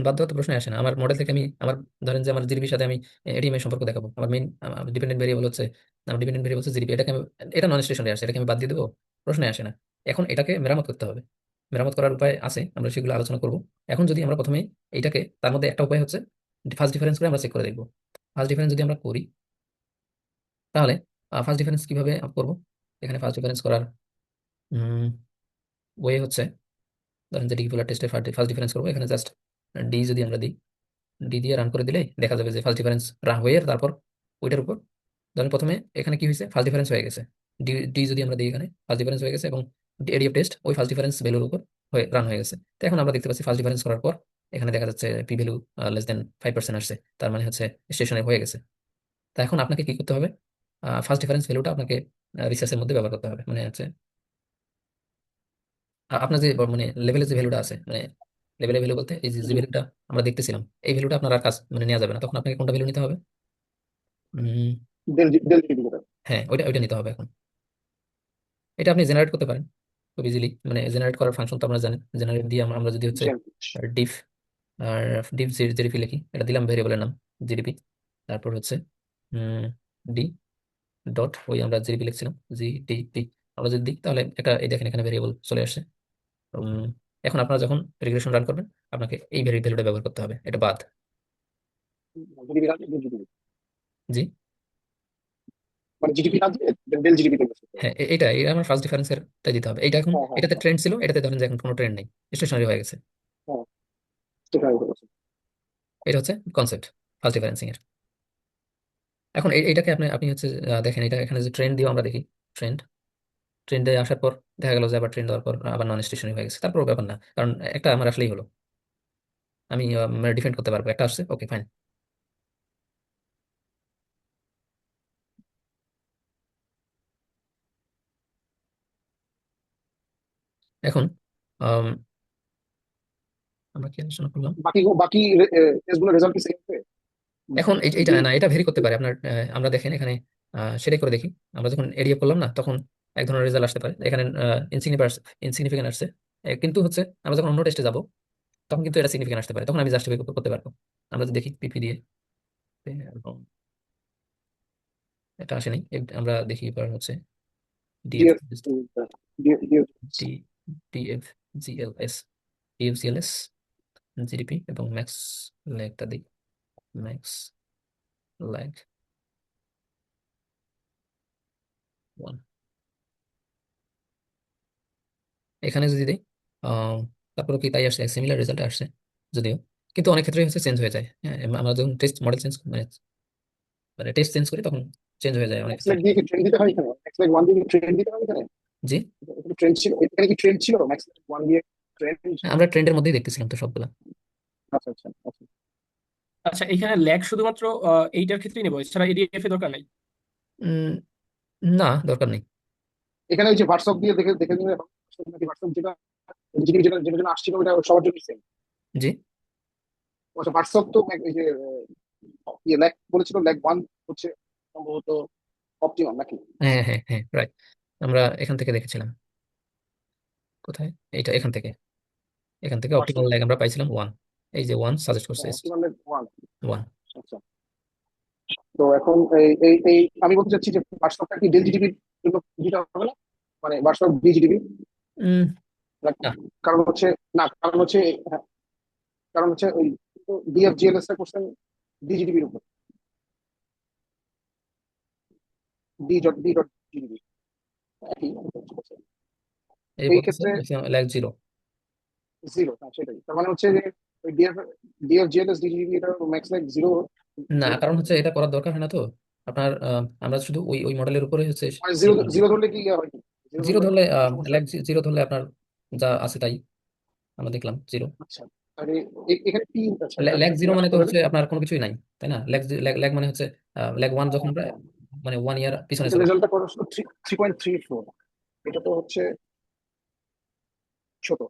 বাদ দেওয়ার তো প্রশ্ন আসে না। আমার মডেল থেকে আমি আমার, ধরেন যে আমার জিডিপির সাথে আমি এটিএম সম্পর্ক দেখাবো, আমার মেইন ডিপেন্ডেন্ট ভেরিয়েবল হচ্ছে, আমার ডিপেন্ডেন্ট ভেরিয়েবল হচ্ছে জিডিপি, এটাকে এটা নন স্টেশনারি আসে, এটাকে আমি বাদ দিয়ে দেবো? প্রশ্নে আসে না। এখন এটাকে মেরামত করতে হবে। মেরামত করার উপায় আছে, আমরা সেগুলো আলোচনা করব। এখন যদি আমরা প্রথমে এইটাকে, তার মধ্যে একটা উপায় হচ্ছে ফার্স্ট ডিফারেন্স করে আমরা চেক করে দেখবো। ফার্স্ট ডিফারেন্স যদি আমরা করি, তাহলে ফার্স্ট ডিফারেন্স কিভাবে করবো? এখানে ফার্স্ট ডিফারেন্স করার ওয়ে হচ্ছে, ধরেন যে ডিকিপুলার টেস্টে ফার্স্ট ডিফারেন্স করবো, এখানে জাস্ট ডি যদি আমরা দিই, ডি দিয়ে রান করে দিলে দেখা যাবে যে ফার্স্ট ডিফারেন্স রান হয়ে, তারপর ওইটার উপর ধরেন প্রথমে এখানে কি হয়েছে, ফার্স্ট ডিফারেন্স হয়ে গেছে। ডি ডি যদি আমরা দিই, এখানে ফার্স্ট ডিফারেন্স হয়ে গেছে, এবং এডিএফ টেস্ট ওই ফার্স্ট ডিফারেন্স ভ্যালুর উপর হয়ে রান হয়ে গেছে। তো এখন আমরা দেখতে পাচ্ছি ফার্স্ট ডিফারেন্স করার পর এখানে দেখা যাচ্ছে পি ভ্যালু লেস দেন 5% আসছে, তার মানে হচ্ছে স্টেশনে হয়ে গেছে। তা এখন আপনাকে কি করতে হবে? ফার্স্ট ডিফারেন্স ভ্যালুটা আপনাকে রিসার্চের মধ্যে ব্যবহার করতে হবে, মানে হচ্ছে আপনার যে মানে লেভেলের যে ভ্যালুটা আছে, মানে লেভেলের ভ্যালু বলতে এই যে ভ্যালুটা আমরা দেখতেছিলাম, এই ভ্যালুটা আপনার আর কাজ মানে নেওয়া যাবে না, তখন আপনাকে কোনটা ভ্যালু নিতে হবে? উম, ডেল জিডিপি যেটা। হ্যাঁ, ওইটা ওইটা নিতে হবে এখন। এটা আপনি জেনারেট করতে পারেন খুব ইজিলি, মানে জেনারেট করার ফাংশন তো আমরা জানি। জেনারেট দিয়ে আমরা যদি হচ্ছে ডিফ আর ডিফ জিডিপি লিখি, এটা দিলাম ভেরিয়েবলের নাম জিডিপি, তারপর হচ্ছে ডি ডট ওই আমরা জিডিপি লিখছিলাম জিডিপি, আমরা যদি দিই তাহলে একটা এই দেখেন এখানে ভেরিয়েবল চলে আসছে। উম, এখন আপনারা যখন রিগ্রেশন রান করবেন আপনাকে এই ভ্যালুটা ব্যবহার করতে হবে, এটা বাদ। জিডিপি না ডেল জিডিপি, জি, মানে জিডিপি না দিয়ে ডেল জিডিপি তে বসে। হ্যাঁ, এটা আমার ফার্স্ট ডিফারেন্সের তাই দিতে হবে। এটা এখন হ্যাঁ হ্যাঁ এটাতে হ্যাঁ ট্রেন্ড ছিল, এটাতে ধরেন যে এখন কোনো ট্রেন্ড নেই, স্টেশনারি হয়ে গেছে। হ্যাঁ, সেটা আমি বলেছি। এটা হচ্ছে কনসেপ্ট ফার্স্ট ডিফারেন্সিং এর। এখন এইটাকে আপনি আপনি হচ্ছে দেখেন, এটা এখানে যে ট্রেন্ড দিয়ে আমরা দেখি, ট্রেন্ড ট্রেন্ডে আসার পর দেখা গেল যে আবার ট্রেন্ড দেওয়ার পর আবার নন স্টেশনারি হয়ে গেছে, তারপর ব্যাপার না, কারণ একটা আমার আসলেই হলো, আমি ডিফেন্ড করতে পারবো, একটা আসছে, ওকে ফাইন। এখন আম, আমরা কি আলোচনা করলাম? বাকি বাকি টেস্টগুলো রেজাল্ট কি সেম হবে? এখন এইটা ডি না, এটা ভেরি করতে পারে আপনার, আমরা দেখেন এখানে সেটাই করে দেখি। আমরা যখন এরিয়া করলাম না, তখন এক ধরনের রেজাল্ট আসতে পারে, এখানে ইনসিগনিফিকেন্ট আসছে। কিন্তু হচ্ছে আমরা যখন অন্য টেস্টে যাবো তখন কিন্তু এটা সিগনিফিকেন্ট আসতে পারে, তখন আমি জাস্টিফাই করতে পারবো। আমরা যদি দেখি পিপি দিয়ে, এবং এটা আসেনি, আমরা দেখি এবার হচ্ছে DF, DF DF D DF GLS, DF GLS GDP এবং ম্যাক্স ল্যাগটা দিই, ম্যাক্স ল্যাগ 1। এখানে যদি দিই তারপরে কি তাই আসছে, সিমিলার রেজাল্ট আসছে যদিও, কিন্তু অনেক ক্ষেত্রে হচ্ছে চেঞ্জ হয়ে যায়। হ্যাঁ, আমরা যখন টেস্ট মডেল চেঞ্জ মানে মানে টেস্ট চেঞ্জ করি তখন চেঞ্জ হয়ে যায় অনেক ম্যাক্স ক্ষেত্রে। ল্যাগ দিয়ে কি ট্রেন দিতে হয় এখানে? ম্যাক্স ল্যাগ 1 দিয়ে কি ট্রেন দিতে হয় এখানে? জি, এখানে ট্রেন ছিল, এখানে কি ট্রেন ছিল ম্যাক্স ল্যাগ 1 দিয়ে ট্রেন? হ্যাঁ, আমরা ট্রেন্ডের মধ্যেই দেখতেছিলাম তো সবগুলা। আচ্ছা আচ্ছা আচ্ছা। আচ্ছা, এখানে ল্যাগ শুধুমাত্র এইটার ক্ষেত্রেই নেবো, এছাড়া এডিএফ এর দরকার নাই? উম, না, দরকার নেই। এখানে ওই যে হোয়াটসঅ্যাপ দিয়ে দেখে দেখে নিলে হোয়াটসঅ্যাপ যেটা জিডিপি যেটা যেটা জন্য আসছিল ওটা সবার জন্য সেম। জি, হোয়াটসঅ্যাপ তো এই যে ইয়ে ল্যাগ বলেছিল, ল্যাগ 1 হচ্ছে সম্ভবত অপটিমাম নাকি? হ্যাঁ হ্যাঁ হ্যাঁ, রাইট, আমরা এখান থেকে দেখেছিলাম। কোথায়? এইটা, এখান থেকে অপটিক্যাল হোয়াটসঅ্যাপ ল্যাগ আমরা পাইছিলাম 1, এই যে 1 সাজেস্ট করছে অপটিমাম ল্যাগ 1। 1। আচ্ছা, তো এখন এই এই এই আমি বলতে চাচ্ছি যে হোয়াটসঅ্যাপটা কি ডেল জিডিপির জন্য যেটা হবে না, মানে হোয়াটসঅ্যাপ ডি জিডিপি? না, কারণ হচ্ছে, না কারণ হচ্ছে, হ্যাঁ, কারণ হচ্ছে ওই ডিএফজিএলএস এর কোশ্চেন ডিজিডিবির উপর, ডি ডট জিডিবি একই। এই এই বলতেছে ক্ষেত্রে ল্যাগ 0। জিরো, হ্যাঁ সেটাই, তার মানে হচ্ছে যে ওই ডিএফজিএলএস ডিজিডিবি এটা ম্যাক্স লাইক জিরো। না, কারণ হচ্ছে এটা করার দরকার হয় না তো, আপনার আমরা শুধু ওই ওই মডেলের উপরে হচ্ছে মানে জিরো জিরো ধরলে কি ইয়ে হয়? জিরো জিরো ধরলে ধরলে, সমস্যা ল্যাগ হয়? 0 ধরলে আপনার যা আছে তাই আমরা দেখলাম 0। আচ্ছা, তাহলে এখানে কি, আচ্ছা ল্যাগ একটু 0 মানে আসতে তো পারে। হচ্ছে আপনার কোনো কিছুই নাই, তাই না? ল্যাগ মানে হচ্ছে ল্যাগ 1 যখন আমরা মানে 1 ইয়ার পিছনে এটা চলে যাই। রেজাল্টটা কত? 3.34, এটা তো হচ্ছে ছোট।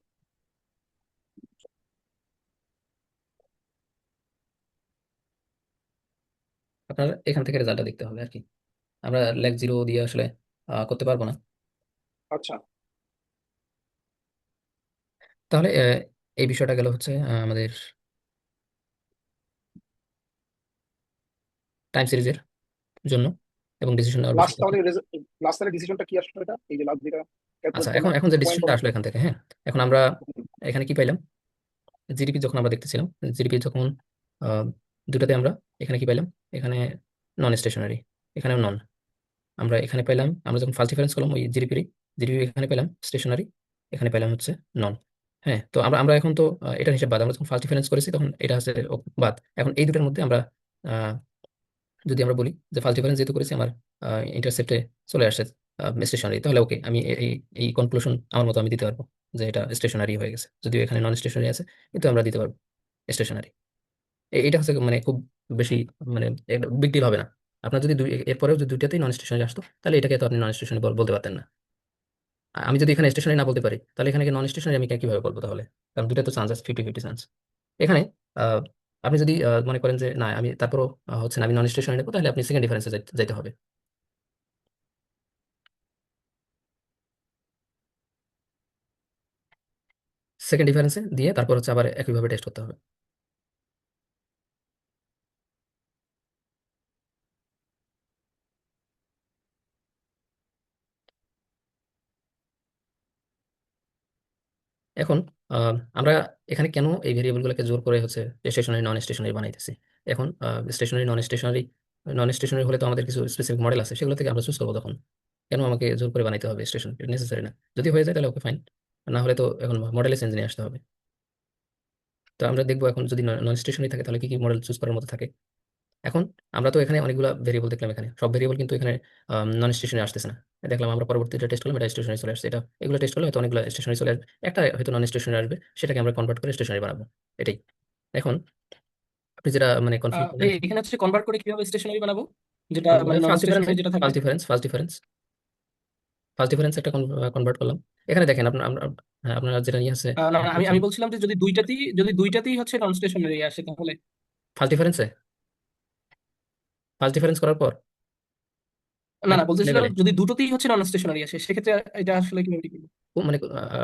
আপনার এখান থেকে রেজাল্টটা দেখতে হবে আর কি, আমরা ল্যাগ 0 দিয়ে আসলে করতে পারবো না। আচ্ছা, তাহলে এই বিষয়টা গেল হচ্ছে আমাদের টাইম সিরিজের জন্য এবং ডিসিশন নেওয়ার লাস্ট বিষয়টা। তাহলে লাস্ট তাহলে ডিসিশনটা কি আসলো? এটা এই যে লাস্ট যেটা আচ্ছা, ক্যালকুলেট এখন করলাম এখন যে পয়েন্ট ডিসিশনটা কত? আসলো এখান থেকে, হ্যাঁ, এখন আমরা এখানে কি পাইলাম? জিডিপি যখন আমরা দেখতেছিলাম, জিডিপি যখন আহ, দুটাতে আমরা এখানে কি পাইলাম? এখানে নন স্টেশনারি, এখানেও নন। আমরা এখানে পেলাম, আমরা যখন ফার্স্ট ডিফারেন্স করলাম ওই জিডিপি, জিডিপি এখানে পেলাম স্টেশনারি, এখানে পেলাম হচ্ছে নন। হ্যাঁ, তো আমরা আমরা এখন তো এটার হিসাব বাদ, আমরা যখন ফার্স্ট ডিফারেন্স করেছি তখন এটা হচ্ছে বাদ। এখন এই দুটোর মধ্যে আমরা আহ, যদি আমরা বলি যে ফার্স্ট ডিফারেন্স যেহেতু করেছি আমার ইন্টারসেপ্টে চলে আসছে স্টেশনারি, তাহলে ওকে, আমি এই এই কনক্লুশন আমার মতো আমি দিতে পারবো যে এটা স্টেশনারি হয়ে গেছে, যদিও এখানে নন স্টেশনারি আছে, কিন্তু আমরা দিতে পারবো স্টেশনারি। এটা হচ্ছে মানে খুব বেশি মানে বিগ ডিল হবে না। আপনার যদি এরপরেও যদি দুইটাতেই নন স্টেশনারি আসতো, তাহলে এটাকে তো আপনি নন স্টেশনারি বলতে পারতেন না। আমি যদি এখানে স্টেশনারি না বলতে পারি, তাহলে এখানে নন স্টেশনারি আমি কিভাবে বলবো তাহলে? কারণ দুইটা তো চান্স আছে, 50-50 চান্স এখানে। আহ, আপনি যদি মনে করেন যে না, আমি তারপরও হচ্ছে না, আমি নন স্টেশনারি নেবো, তাহলে আপনি সেকেন্ড ডিফারেন্সে যাইতে হবে। সেকেন্ড ডিফারেন্সে দিয়ে তারপর হচ্ছে আবার একইভাবে টেস্ট করতে হবে। এখন আমরা এখানে কেন এই ভেরিয়েবল গুলোকে জোর করে হচ্ছে স্টেশনারি নন স্টেশনারি বানাইতেছি? এখন স্টেশনারি নন স্টেশনারি হলে তো আমাদের কিছু স্পেসিফিক মডেল আছে, সেগুলো থেকে আমরা চুজ করবো। তখন কেন আমাকে জোর করে বানাইতে হবে স্টেশন? নেসেসারি না। যদি হয়ে যায় তাহলে ওকে ফাইন, না হলে তো এখন মডেলে চেঞ্জ নিয়ে আসতে হবে। তো আমরা দেখবো এখন যদি নন স্টেশনারি থাকে তাহলে কি কি মডেল চুজ করার মতো থাকে। এখন আমরা তো এখানে অনেকগুলো ভেরিয়েবল দেখলাম, এখানে সব ভেরিয়েবল কিন্তু এখানে নন স্টেশনারি আসতেছে না। দেখলাম আমরা পরবর্তীটা টেস্ট করলাম, এটা স্টেশনারি চলে আসছে। এটা এগুলো টেস্ট করলে হয়তো অনেকগুলো স্টেশনারি চলে আসবে, একটা হয়তো নন স্টেশনারি আসবে, সেটাকে আমরা কনভার্ট করে স্টেশনারি বানাবো। এটাই। এখন আপনি যেটা মানে কনফিউজ ভাই এখানে হচ্ছে কনভার্ট করে কিভাবে স্টেশনারি বানাবো, যেটা কনভার্ট মানে নন ফার্স্ট ডিফারেন্সে, স্টেশনারি যেটা থাকবে? ফার্স্ট ডিফারেন্স একটা কনভার্ট করলাম। এখানে দেখেন আপনার হ্যাঁ, আপনারা যেটা নিয়ে আছে না না, আমি আমি বলছিলাম যে যদি দুইটাতেই হচ্ছে নন স্টেশনারি আসে তাহলে। ফার্স্ট ডিফারেন্সে, ফার্স্ট ডিফারেন্স করার পর না নাকি না, বলতেছিলাম লেভেলে, যদি দুটোতেই হচ্ছে নন স্টেশনারি আসে সেক্ষেত্রে এটা আসলে কিভাবে কি করবো? মানে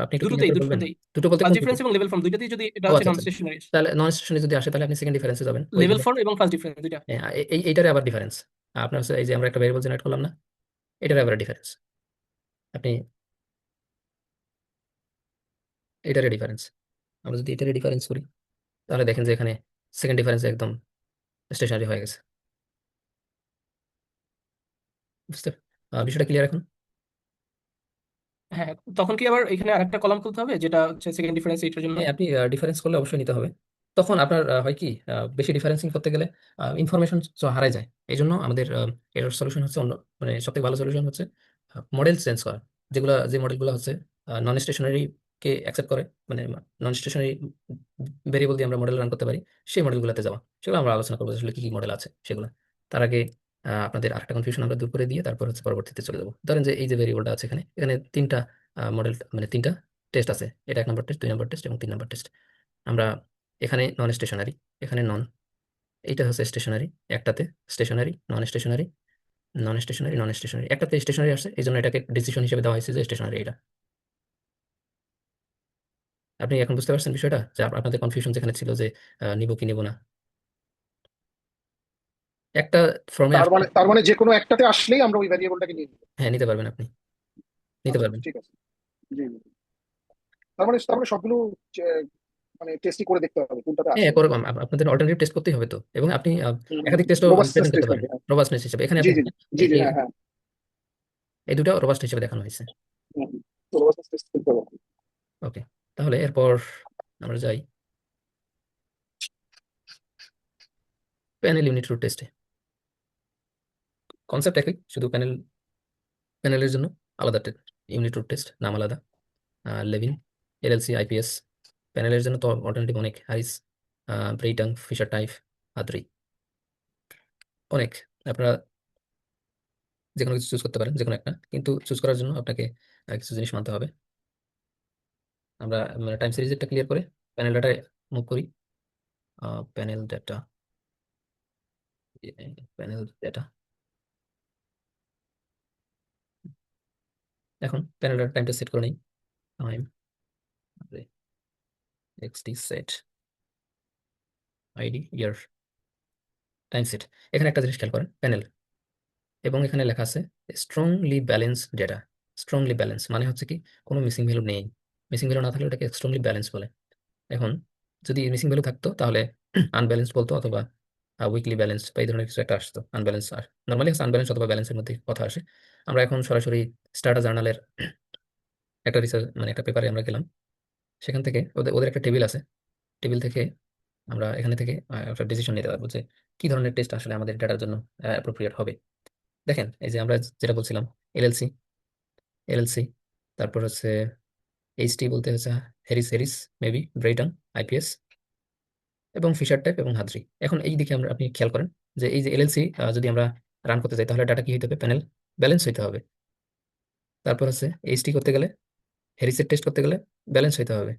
আপনি একটু ক্লিয়ার দুটোতেই করে বলবেন? দুটোতেই দুটো বলতে ফার্স্ট কোন দুটো? ডিফারেন্স এবং লেভেল ফর্ম দুইটাতেই যদি এটা ও হচ্ছে আচ্ছা নন আচ্ছা। স্টেশনারি আসে, তাহলে নন স্টেশনে যদি আসে তাহলে আপনি সেকেন্ড ডিফারেন্সে যাবেন লেভেল ওইখানে। ফর্ম এবং ফার্স্ট ডিফারেন্স দুইটা। এইটারে আবার ডিফারেন্স। আপনার হচ্ছে এই যে আমরা একটা ভেরিয়েবল জেনারেট করলাম না, এটার আবার ডিফারেন্স। আপনি এটারে ডিফারেন্স, আমরা যদি এটারে ডিফারেন্স করি তাহলে দেখেন যে এখানে সেকেন্ড ডিফারেন্স একদম স্টেশনারি হয়ে গেছে। বুঝতে বিষয়টা ক্লিয়ার এখন? হ্যাঁ, তখন কি আবার এখানে আরেকটা কলাম খুলতে হবে যেটা হচ্ছে সেকেন্ড ডিফারেন্স এটার জন্য? হ্যাঁ, আপনি ডিফারেন্স করলে অবশ্যই নিতে হবে। তখন আপনার হয় কি, বেশি ডিফারেন্সিং করতে গেলে ইনফরমেশন হারায় যায়। এই জন্য আমাদের এর সলিউশন হচ্ছে অন্য, মানে সবথেকে ভালো সলিউশন হচ্ছে মডেল চেঞ্জ করা। যে মডেলগুলো হচ্ছে নন স্টেশনারি কে অ্যাকসেপ্ট করে, মানে নন স্টেশনারি ভেরিয়েবল দিয়ে আমরা মডেল রান করতে পারি, সেই মডেলগুলোতে যাওয়া। সেগুলো আমরা আলোচনা করবো আসলে কি কি মডেল আছে সেগুলো। তার আগে আপনাদের আরেকটা কনফিউশন আমরা দূর করে দিয়ে তারপর হচ্ছে পরবর্তীতে চলে যাবো। ধরেন যে এই যে ভেরিয়েবলটা আছে এখানে, এখানে তিনটা মডেল, মানে তিনটা টেস্ট আছে। এটা 1 নম্বর টেস্ট, 2 নম্বর টেস্ট এবং 3 নম্বর টেস্ট। আমরা এখানে নন স্টেশনারি, এখানে নন, এইটা হচ্ছে স্টেশনারি, একটাতে স্টেশনারি, নন স্টেশনারি, নন স্টেশনারি, নন স্টেশনারি, একটাতে স্টেশনারি আসছে, এই জন্য এটাকে ডিসিশন হিসেবে দেওয়া হয়েছে যে স্টেশনারি এটা। আপনি এখন বুঝতে পারছেন বিষয়টা, যে আপনাদের কনফিউশন যেখানে ছিল যে নিব কি নিব না, একটা ফর্মে তার আসলে। মানে যে কোনো একটাতে আসলেই আমরা ওই ভ্যারিয়েবলটাকে নিয়ে নিবো। হ্যাঁ, নিতে পারবেন আপনি, নিতে আচ্ছা পারবেন। ঠিক আছে। জি জি। তার মানে সবগুলো মানে টেস্টই করে দেখতে হবে কোনটাতে হ্যাঁ, আসে। করে আপনাদের অল্টারনেটিভ টেস্ট করতেই হবে তো, এবং আপনি একাধিক টেস্টও রোবাস্টাস প্রেজেন্ট করতে টেস্ট পারেন নাকি? হ্যাঁ। রবাস্টনেস হিসেবে। এখানে জি আপনি জি দেখেন, জি এই জি, এই হ্যাঁ হ্যাঁ। এই দুটো রবাস্ট হিসেবে দেখানো হয়েছে। রোবাস্টাস টেস্ট করতে হবে। ওকে, তাহলে এরপর আমরা যাই প্যানেল ইউনিট রুট টেস্টে। কনসেপ্ট একই, শুধু প্যানেলের জন্য আলাদা ইউনিট রুট টেস্ট, নাম আলাদা। Levin, LLC, IPS. প্যানেলের জন্য তো অল্টারনেটিভ অনেক, হাইস, ব্রেইটাং, ফিশার টাইপ, হাদ্রি, অনেক। আপনারা যে কোনো কিছু চুজ করতে পারেন, যে কোনো একটা, কিন্তু চুজ করার জন্য আপনাকে কিছু জিনিস মানতে হবে। আমরা মানে টাইম সিরিজটা ক্লিয়ার করে প্যানেল ডাটা মুভ করি। Panel data, panel data. এখন প্যানেল ডাটা টাইমটা সেট করে নিই। টাইম এক্সটি সেট আইডি ইয়ার টাইম সেট। এখানে একটা জিনিস খেয়াল করেন, প্যানেল, এবং এখানে লেখা আছে strongly balance data. Strongly balance মানে হচ্ছে কি, কোনো মিসিং ভ্যালু নেই। মিসিং ভ্যালু না থাকলে ওটাকে স্ট্রংলি ব্যালেন্স বলে। এখন যদি মিসিং ভ্যালু থাকতো তাহলে আনব্যালেন্সড বলতো, অথবা উইকলি ব্যালেন্স বা এই ধরনের কিছু একটা আসতো। আনব্যালেন্স, আর নর্মালি আনব্যালেন্স অথবা ব্যালেন্সের মধ্যে কথা আসে। আমরা এখন সরাসরি স্টার্টা জার্নালের একটা রিসার্চ, মানে একটা পেপারে আমরা গেলাম, সেখান থেকে ওদের ওদের একটা টেবিল আছে। টেবিল থেকে আমরা এখানে থেকে একটা ডিসিশন নিতে পারবো যে কি ধরনের টেস্ট আসলে আমাদের ডেটার জন্য অ্যাপ্রোপ্রিয়েট হবে। দেখেন, এই যে আমরা যেটা বলছিলাম, এলএলসি, এলএলসি, তারপর হচ্ছে এইচটি বলতে হচ্ছে হেরিস হেরিস, মেবি ব্রেইটন, আইপিএস, এবং ফিশার টাইপ এবং হাদ্রি। এখন এই দিকে আমরা, আপনি খেয়াল করেন যে এই যে এলএলসি যদি আমরা রান করতে যাই তাহলে ডাটা কি হইতে হবে, প্যানেল ব্যালেন্স হইতে হবে। তারপর হচ্ছে এইচটি করতে গেলে, হেরিসের টেস্ট করতে গেলে ব্যালেন্স হইতে হবে।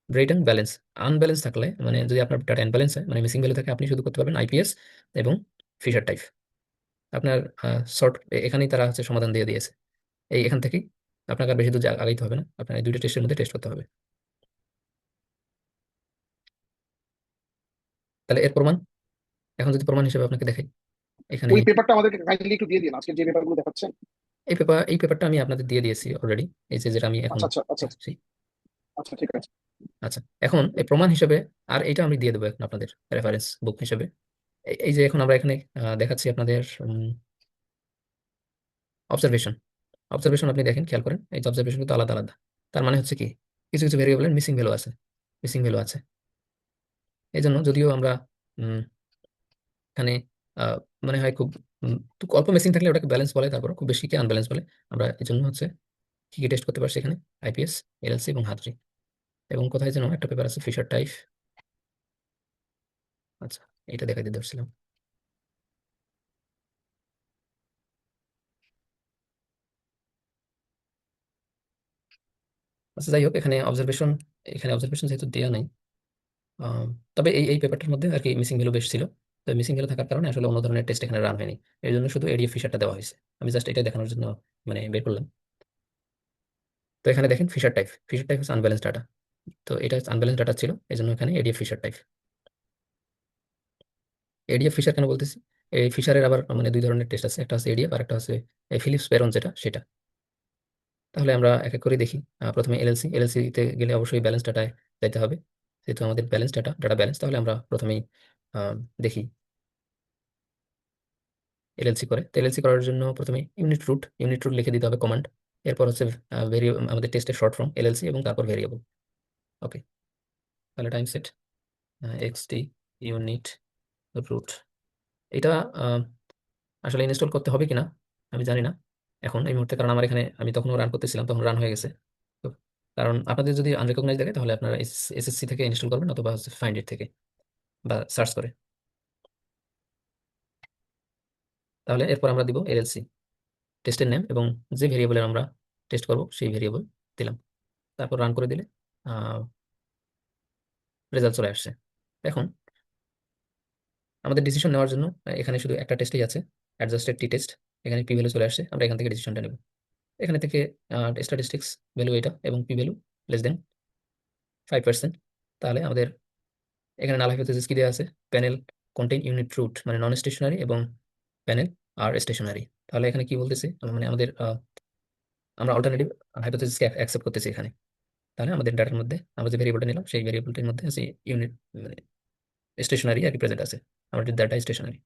ব্রেইটন ব্যালেন্স, আনব্যালেন্স থাকলে মানে যদি আপনার ডাটা আনব্যালেন্স হয় মানে মিসিং ভ্যালু থাকে, আপনি শুধু করতে পারবেন আইপিএস এবং ফিশার টাইপ। আপনার শর্ট এখানেই তারা হচ্ছে সমাধান দিয়ে দিয়েছে। এখান থেকেই আপনাকে আর বেশি দূর আগাইতে হবে না, আপনার এই দুইটা টেস্টের মধ্যে টেস্ট করতে হবে। তাহলে এর প্রমাণ, এখন যদি প্রমাণ হিসেবে আপনাকে দেখাই, এখানে ওই পেপারটা আমাদেরকে কাইন্ডলি একটু দিয়ে দিন, আজকে যে পেপারগুলো দেখাচ্ছেন। এই পেপারটা আমি আপনাদের দিয়ে দিয়েছি অলরেডি, এই যে যেটা আমি এখন আচ্ছা আচ্ছা আচ্ছা দেখছি। আচ্ছা, ঠিক আছে। আচ্ছা, এখন এই প্রমাণ হিসেবে আর এটা আমি দিয়ে দেবো এখন আপনাদের রেফারেন্স বুক হিসেবে। এই যে এখন আমরা এখানে দেখাচ্ছি আপনাদের অবজারভেশন। অবজারভেশন আপনি দেখেন, খেয়াল করেন, এই যে অবজারভেশন কিন্তু আলাদা আলাদা। তার মানে হচ্ছে কি, কিছু কিছু ভেরিয়েবলের মিসিং ভ্যালু আছে, মিসিং ভ্যালু আছে। এই জন্য যদিও আমরা উম, এখানে আহ, মনে হয় খুব খুব অল্প মিসিং থাকলে ওটাকে ব্যালেন্স বলে, তারপর খুব বেশি কে আনব্যালেন্স বলে। আমরা এই জন্য হচ্ছে কি কি টেস্ট করতে পারছি এখানে, আইপিএস, এলএলসি এবং হাতুড়ি। এবং কোথায় যেন একটা পেপার আছে ফিশার টাইপ। আচ্ছা, এটা দেখাই দিয়ে ধরছিলাম। আচ্ছা, যাই হোক, এখানে অবজারভেশন যেহেতু দেওয়া নাই, আহ, তবে এই পেপারটার মধ্যে আর কি মিসিং ভ্যালু বেশ ছিল। তো মিসিং ভ্যালু থাকার কারণে আসলে অন্য ধরনের টেস্ট এখানে রান হয়নি। এই জন্য শুধু এডিএফ ফিশারটা দেওয়া হয়েছে। আমি জাস্ট এটা দেখানোর জন্য মানে বের করলাম। তো এখানে দেখেন ফিশার টাইপ হচ্ছে আনব্যালেন্স ডাটা। তো এটা আনব্যালেন্স ডাটা ছিল, এই জন্য এখানে ADF Fisher type. ADF Fisher কেন বলতেছি, এই ফিশারের আবার মানে দুই ধরনের টেস্ট আছে, একটা হচ্ছে এডিএফ আর একটা হচ্ছে ফিলিপস প্যারন যেটা সেটা। তাহলে আমরা এক এক করে দেখি। প্রথমে এলএলসি তে গেলে অবশ্যই ব্যালেন্স ডাটায় যাইতে হবে, যেহেতু আমাদের ব্যালেন্স ডাটা ব্যালেন্স। তাহলে আমরা প্রথমেই দেখি এলএলসি করে। তো এলএলসি করার জন্য প্রথমে ইউনিট রুট লিখে দিতে হবে কমান্ড। এরপর হচ্ছে ভেরিয়েবল, আমাদের টেস্টের শর্ট ফর্ম এলএলসি, এবং তারপর ভেরিয়েবল। ওকে, তাহলে time set XT unit root. এটা আহ, আসলে ইনস্টল করতে হবে কিনা আমি জানি না এখন এই মুহূর্তে, কারণ আমার এখানে আমি তখন রান করতেছিলাম, তখন রান হয়ে গেছে। তো কারণ আপনাদের যদি আনরেকগনাইজ দেখে তাহলে আপনারা এসএসসি থেকে ইনস্টল করবেন, অথবা হচ্ছে ফাইন্ড ইট থেকে বা সার্চ করে। তাহলে এরপর আমরা দিব এলএলসি টেস্টের নেম এবং যে ভেরিয়েবলের আমরা টেস্ট করব সেই ভেরিয়েবল দিলাম। তারপর রান করে দিলে রেজাল্ট চলে আসছে। এখন আমাদের ডিসিশন নেওয়ার জন্য এখানে শুধু একটা টেস্টই আছে, অ্যাডজাস্টেড টি টেস্ট। এখানে পি ভ্যালু চলে আসছে, আমরা এখান থেকে ডিসিশনটা নেব। এখানে থেকে স্ট্যাটিস্টিক্স ভ্যালু এটা এবং পি ভ্যালু লেস দেন 5%। তাহলে আমাদের এখানে নাল হাইপোথিসিস কি দেওয়া আছে, প্যানেল কন্টেইন ইউনিট রুট মানে নন স্টেশনারি, এবং প্যানেল আর স্টেশনারি। তাহলে এখানে কি বলতেছে, মানে আমাদের আমরা অল্টারনেটিভ হাইপোথিসিসকে অ্যাকসেপ্ট করতেছি এখানে। তাহলে আমাদের ডাটার মধ্যে আমরা যে ভেরিয়েবলটা নিলাম সেই ভেরিয়েবলটির মধ্যে আছে ইউনিট মানে স্টেশনারি আর কি প্রেজেন্ট আছে, আমাদের ডাটা স্টেশনারি।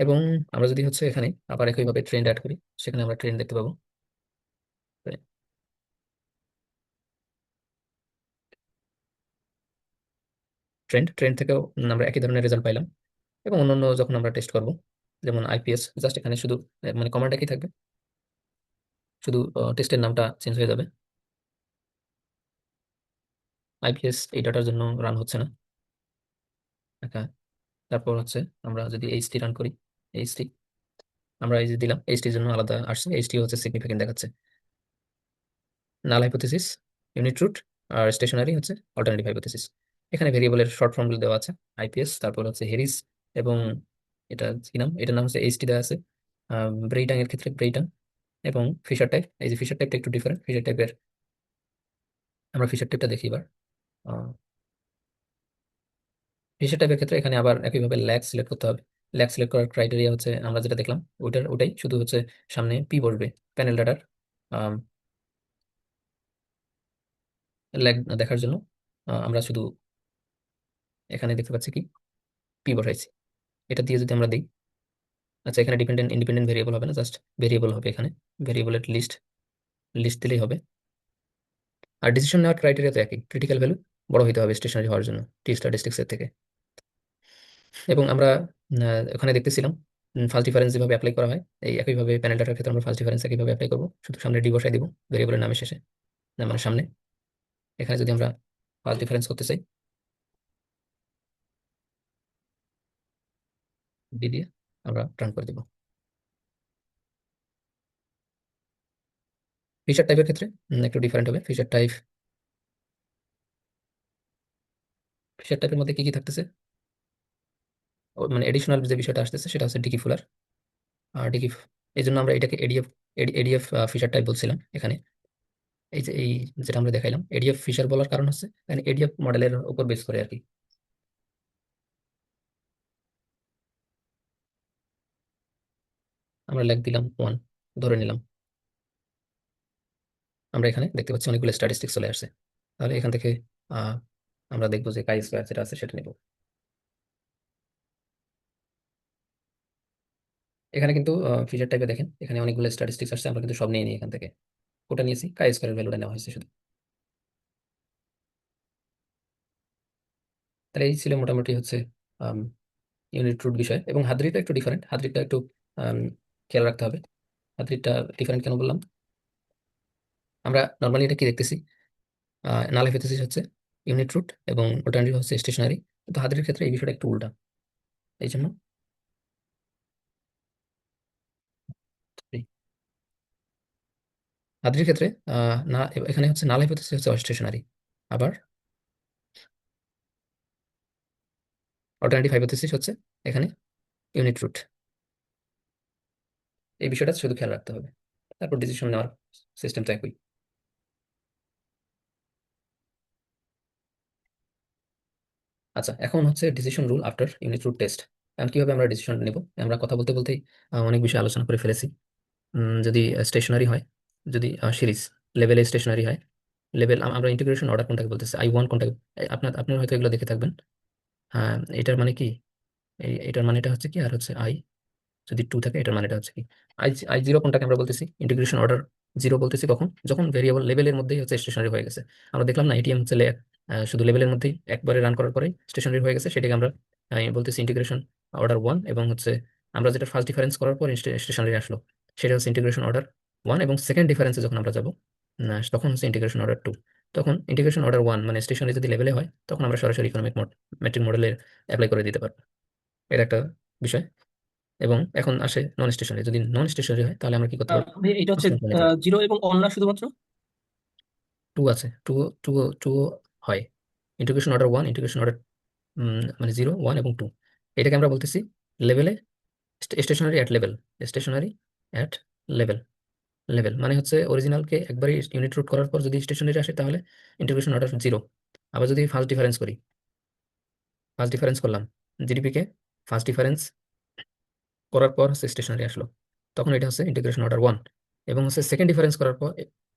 এবং আমরা যদি হচ্ছে এখানে আবার একইভাবে ট্রেন্ড অ্যাড করি, সেখানে আমরা ট্রেন্ড দেখতে পাবো। ট্রেন্ড ট্রেন্ড থেকেও আমরা একই ধরনের রেজাল্ট পাইলাম। এবং অন্যান্য যখন আমরা টেস্ট করব, যেমন আইপিএস, জাস্ট এখানে শুধু মানে কমান্ড একই থাকবে, শুধু টেস্টের নামটা চেঞ্জ হয়ে যাবে। আইপিএস এই ডাটার জন্য রান হচ্ছে না। হ্যাঁ, তারপর হচ্ছে আমরা যদি এইচটি রান করি, এইচটি আমরা এই যে দিলাম, এইচটির জন্য আলাদা আসছে, এইচটি হচ্ছে সিগনিফিকেন্ট দেখাচ্ছে। নাল হাইপোথিসিস ইউনিট রুট, আর স্টেশনারি হচ্ছে অল্টারনেটিভ হাইপোথিসিস। এখানে ভেরিয়েবলের শর্ট ফর্মগুলো দেওয়া আছে, আইপিএস, তারপর হচ্ছে হেরিস, এবং এটা কি নাম, এটার নাম হচ্ছে এইচটি দেওয়া আছে। ব্রেইটাং এর ক্ষেত্রে ব্রেইটাং, এবং ফিশার টাইপ। এই যে ফিশার টাইপটা একটু ডিফারেন্ট, ফিশার টাইপের আমরা ফিশার টাইপটা দেখি এবার। ফিশার টাইপের ক্ষেত্রে এখানে আবার একইভাবে ল্যাগ সিলেক্ট করতে হবে। ল্যাগ সিলেক্ট করার ক্রাইটেরিয়া হচ্ছে আমরা যেটা দেখলাম ওটাই, শুধু হচ্ছে সামনে পি বসবে। প্যানেল ডাটার ল্যাগ দেখার জন্য আমরা শুধু এখানে দেখতে পাচ্ছি কি পি বসাইছি। এটা দিয়ে যদি আমরা দিই, আচ্ছা, এখানে ডিপেন্ডেন্ট ইন্ডিপেন্ডেন্ট ভেরিয়েবল হবে না, জাস্ট ভেরিয়েবল হবে। এখানে ভেরিয়েবলের লিস্ট লিস্ট দিলেই হবে। আর ডিসিশন নেওয়ার ক্রাইটেরিয়া তো একই, ক্রিটিক্যাল ভ্যালু বড় হতে হবে স্টেশনারি হওয়ার জন্য টি স্ট্যাটিস্টিক্স এর থেকে। এবং আমরা ওখানে দেখতেছিলাম ফার্স্ট ডিফারেন্স যেভাবে অ্যাপ্লাই করা হয়, এই একইভাবে প্যানেল ডাটার ক্ষেত্রে আমরা ফার্স্ট ডিফারেন্স একইভাবে অ্যাপ্লাই করবো, শুধু সামনে ডি বসাই দিব ভেরিয়েবলের নামের শেষে, না মানে সামনে। এখানে যদি আমরা ফার্স্ট ডিফারেন্স করতে চাই, ডি দিয়ে আমরা রান করে দিব। ফিচার টাইপের ক্ষেত্রে একটু ডিফারেন্ট হবে। ফিচার টাইপের মধ্যে কি কি থাকতেছে, মানে এডিশনাল যে বিষয়টা আসতেছে সেটা হচ্ছে ডিকি ফুলার আর ডিকি। এই জন্য আমরা এটাকে এডিএফ এডিএফ ফিচার টাইপ বলছিলাম এখানে। এই যে এই যেটা আমরা দেখাইলাম এডিএফ ফিচার বলার কারণ হচ্ছে এখানে এডিএফ মডেলের উপর বেস করে আর কি। আমরা লেখ দিলাম 1 ধরে নিলাম। আমরা এখানে দেখতে পাচ্ছি অনেকগুলো স্ট্যাটিস্টিক্স চলে আসছে। তাহলে এখান থেকে আহ আমরা দেখবো যে কাই স্কোয়ার যেটা আছে সেটা নেব। এখানে কিন্তু ফিচার টাইপে দেখেন এখানে অনেকগুলো স্ট্যাটিস্টিক্স আসছে, আমরা কিন্তু সব নিয়ে নিই এখান থেকে। ওটা নিয়েছি, কাই স্কোয়ারের ভ্যালুটা নেওয়া হয়েছে শুধু। তাহলে এই ছিল মোটামুটি হচ্ছে ইউনিট রুট বিষয়। এবং হাদ্রিটা একটু ডিফারেন্ট, হাদ্রিটা একটু আম, খেয়াল রাখতে হবে। হাদ্রিটা ডিফারেন্ট কেন বললাম, আমরা নর্মালি এটা কি দেখতেছি, নাল হাইপোথিসিস হচ্ছে ইউনিট রুট এবং অল্টারনেটিভ হচ্ছে স্টেশনারি, কিন্তু হাদ্রির ক্ষেত্রে এই বিষয়টা একটু উল্টা। এই জন্য এই হাদ্রির ক্ষেত্রে না, এখানে হচ্ছে নাল হাইপোথিসিস হচ্ছে স্টেশনারি, আবার অল্টারনেটিভ হাইপোথিসিস হচ্ছে এখানে ইউনিট রুট। এই বিষয়টা শুধু খেয়াল রাখতে হবে। তারপর ডিসিশন নেওয়ার সিস্টেম তো একই। আচ্ছা, এখন হচ্ছে decision rule after unit root test. এখন কিভাবে আমরা ডিসিশন নেব, আমরা কথা বলতে বলতেই অনেক বিষয় আলোচনা করে ফেলেছি। যদি স্টেশনারি হয়, যদি সিরিজ লেভেলে স্টেশনারি হয়, লেভেল আমরা ইন্টিগ্রেশন অর্ডার কোনটাকে বলতেছি, I1 কোনটাকে, আপনার হয়তো এগুলো দেখে থাকবেন। হ্যাঁ, এটার মানে কি, এটার মানেটা হচ্ছে কি, আর হচ্ছে যদি 2 থাকে এটার মানেটা হচ্ছে কি, I0 কোনটাকে আমরা বলতেছি ইন্টিগ্রেশন অর্ডার 0 বলতেছি কখন, যখন ভেরিয়েবল লেভেলের মধ্যেই হচ্ছে স্টেশনারি হয়ে গেছে। আমরা দেখলাম না এটিএম হচ্ছে শুধু লেভেলের মধ্যেই একবারে রান করার পরেই স্টেশনারি হয়ে গেছে, সেটাকে আমরা বলতেছি ইন্টিগ্রেশন অর্ডার 1। এবং হচ্ছে আমরা যেটা ফার্স্ট ডিফারেন্স করার পর স্টেশনারি আসলো সেটা হচ্ছে ইন্টিগ্রেশন অর্ডার 1, এবং সেকেন্ড ডিফারেন্সে যখন আমরা যাবো তখন হচ্ছে ইন্টিগ্রেশন অর্ডার 2। তখন ইন্টিগ্রেশন অর্ডার 1 মানে স্টেশনারি যদি লেভেলে হয় তখন আমরা সরাসরি ইকোনমিক মেট্রিক মডেলে অ্যাপ্লাই করে দিতে পারবো। এটা একটা বিষয়। এবং এখন আসে নন স্টেশনারি, যদি নন স্টেশনারি হয় তাহলে আমরা কি করতে পারবো, ভাই, এটা হচ্ছে কনস্ট্যান্ট ভ্যালু দেবো। 0 এবং অন না শুধুমাত্র? 2 আছে, টু টু টু হয়। ইন্টিগ্রেশন অর্ডার 1, ইন্টিগ্রেশন অর্ডার মানে 0 1 এবং 2, এটাকে আমরা বলতেছি লেভেলে stationary at level. Stationary at level, level মানে হচ্ছে অরিজিনালকে একবারই ইউনিট রুট করার পর যদি স্টেশনারি আসে তাহলে ইন্টিগ্রেশন অর্ডার 0। আবার যদি ফার্স্ট ডিফারেন্স করি, ফার্স্ট ডিফারেন্স করলাম জিডিপি কে, ফার্স্ট ডিফারেন্স করার পর হচ্ছে স্টেশনারি আসলো, তখন এটা হচ্ছে ইন্টিগ্রেশন অর্ডার 1। এবং হচ্ছে সেকেন্ড ডিফারেন্স করার পর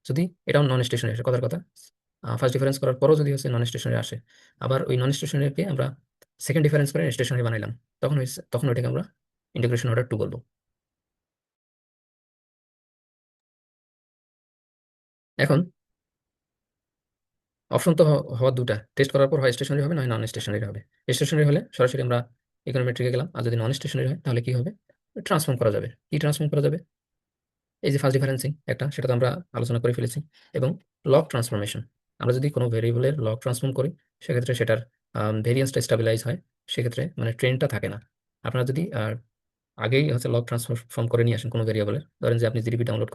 যদি এটাও নন স্টেশনারি আসে, কথার কথা, ফার্স্ট ডিফারেন্স করার পরও যদি হচ্ছে নন স্টেশনারি আসে, আবার ওই নন স্টেশনারিকে আমরা সেকেন্ড ডিফারেন্স করে স্টেশনারি বানাইলাম, তখন ওইটাকে আমরা ইন্টিগ্রেশন অর্ডার 2 বলবো। এখন অপশন তো হওয়ার দুটা, টেস্ট করার পর হয় স্টেশনারি হবে নয় নন স্টেশনারি হবে। স্টেশনারি হলে সরাসরি আমরা ইকোনোমেট্রিকে গেলাম, আর যদি নন স্টেশনারি হয় তাহলে কি হবে, ট্রান্সফর্ম করা যাবে। কি ট্রান্সফর্ম করা যাবে, এই যে ফার্স্ট ডিফারেন্সিং একটা, সেটা তো আমরা আলোচনা করে ফেলেছি। এবং লগ ট্রান্সফরমেশন, আমরা যদি কোনো ভেরিয়েবলের লগ ট্রান্সফর্ম করি সেক্ষেত্রে সেটার ভেরিয়েন্সটা স্টাবিলাইজ হয়, সেক্ষেত্রে মানে ট্রেন্ডটা থাকে না। আপনারা যদি আগেই হচ্ছে লগ ট্রান্সফর্ম করে নিয়ে আসেন কোনো ভেরিয়েবলের, ধরেন যে আপনি জিডিপি ডাউনলোড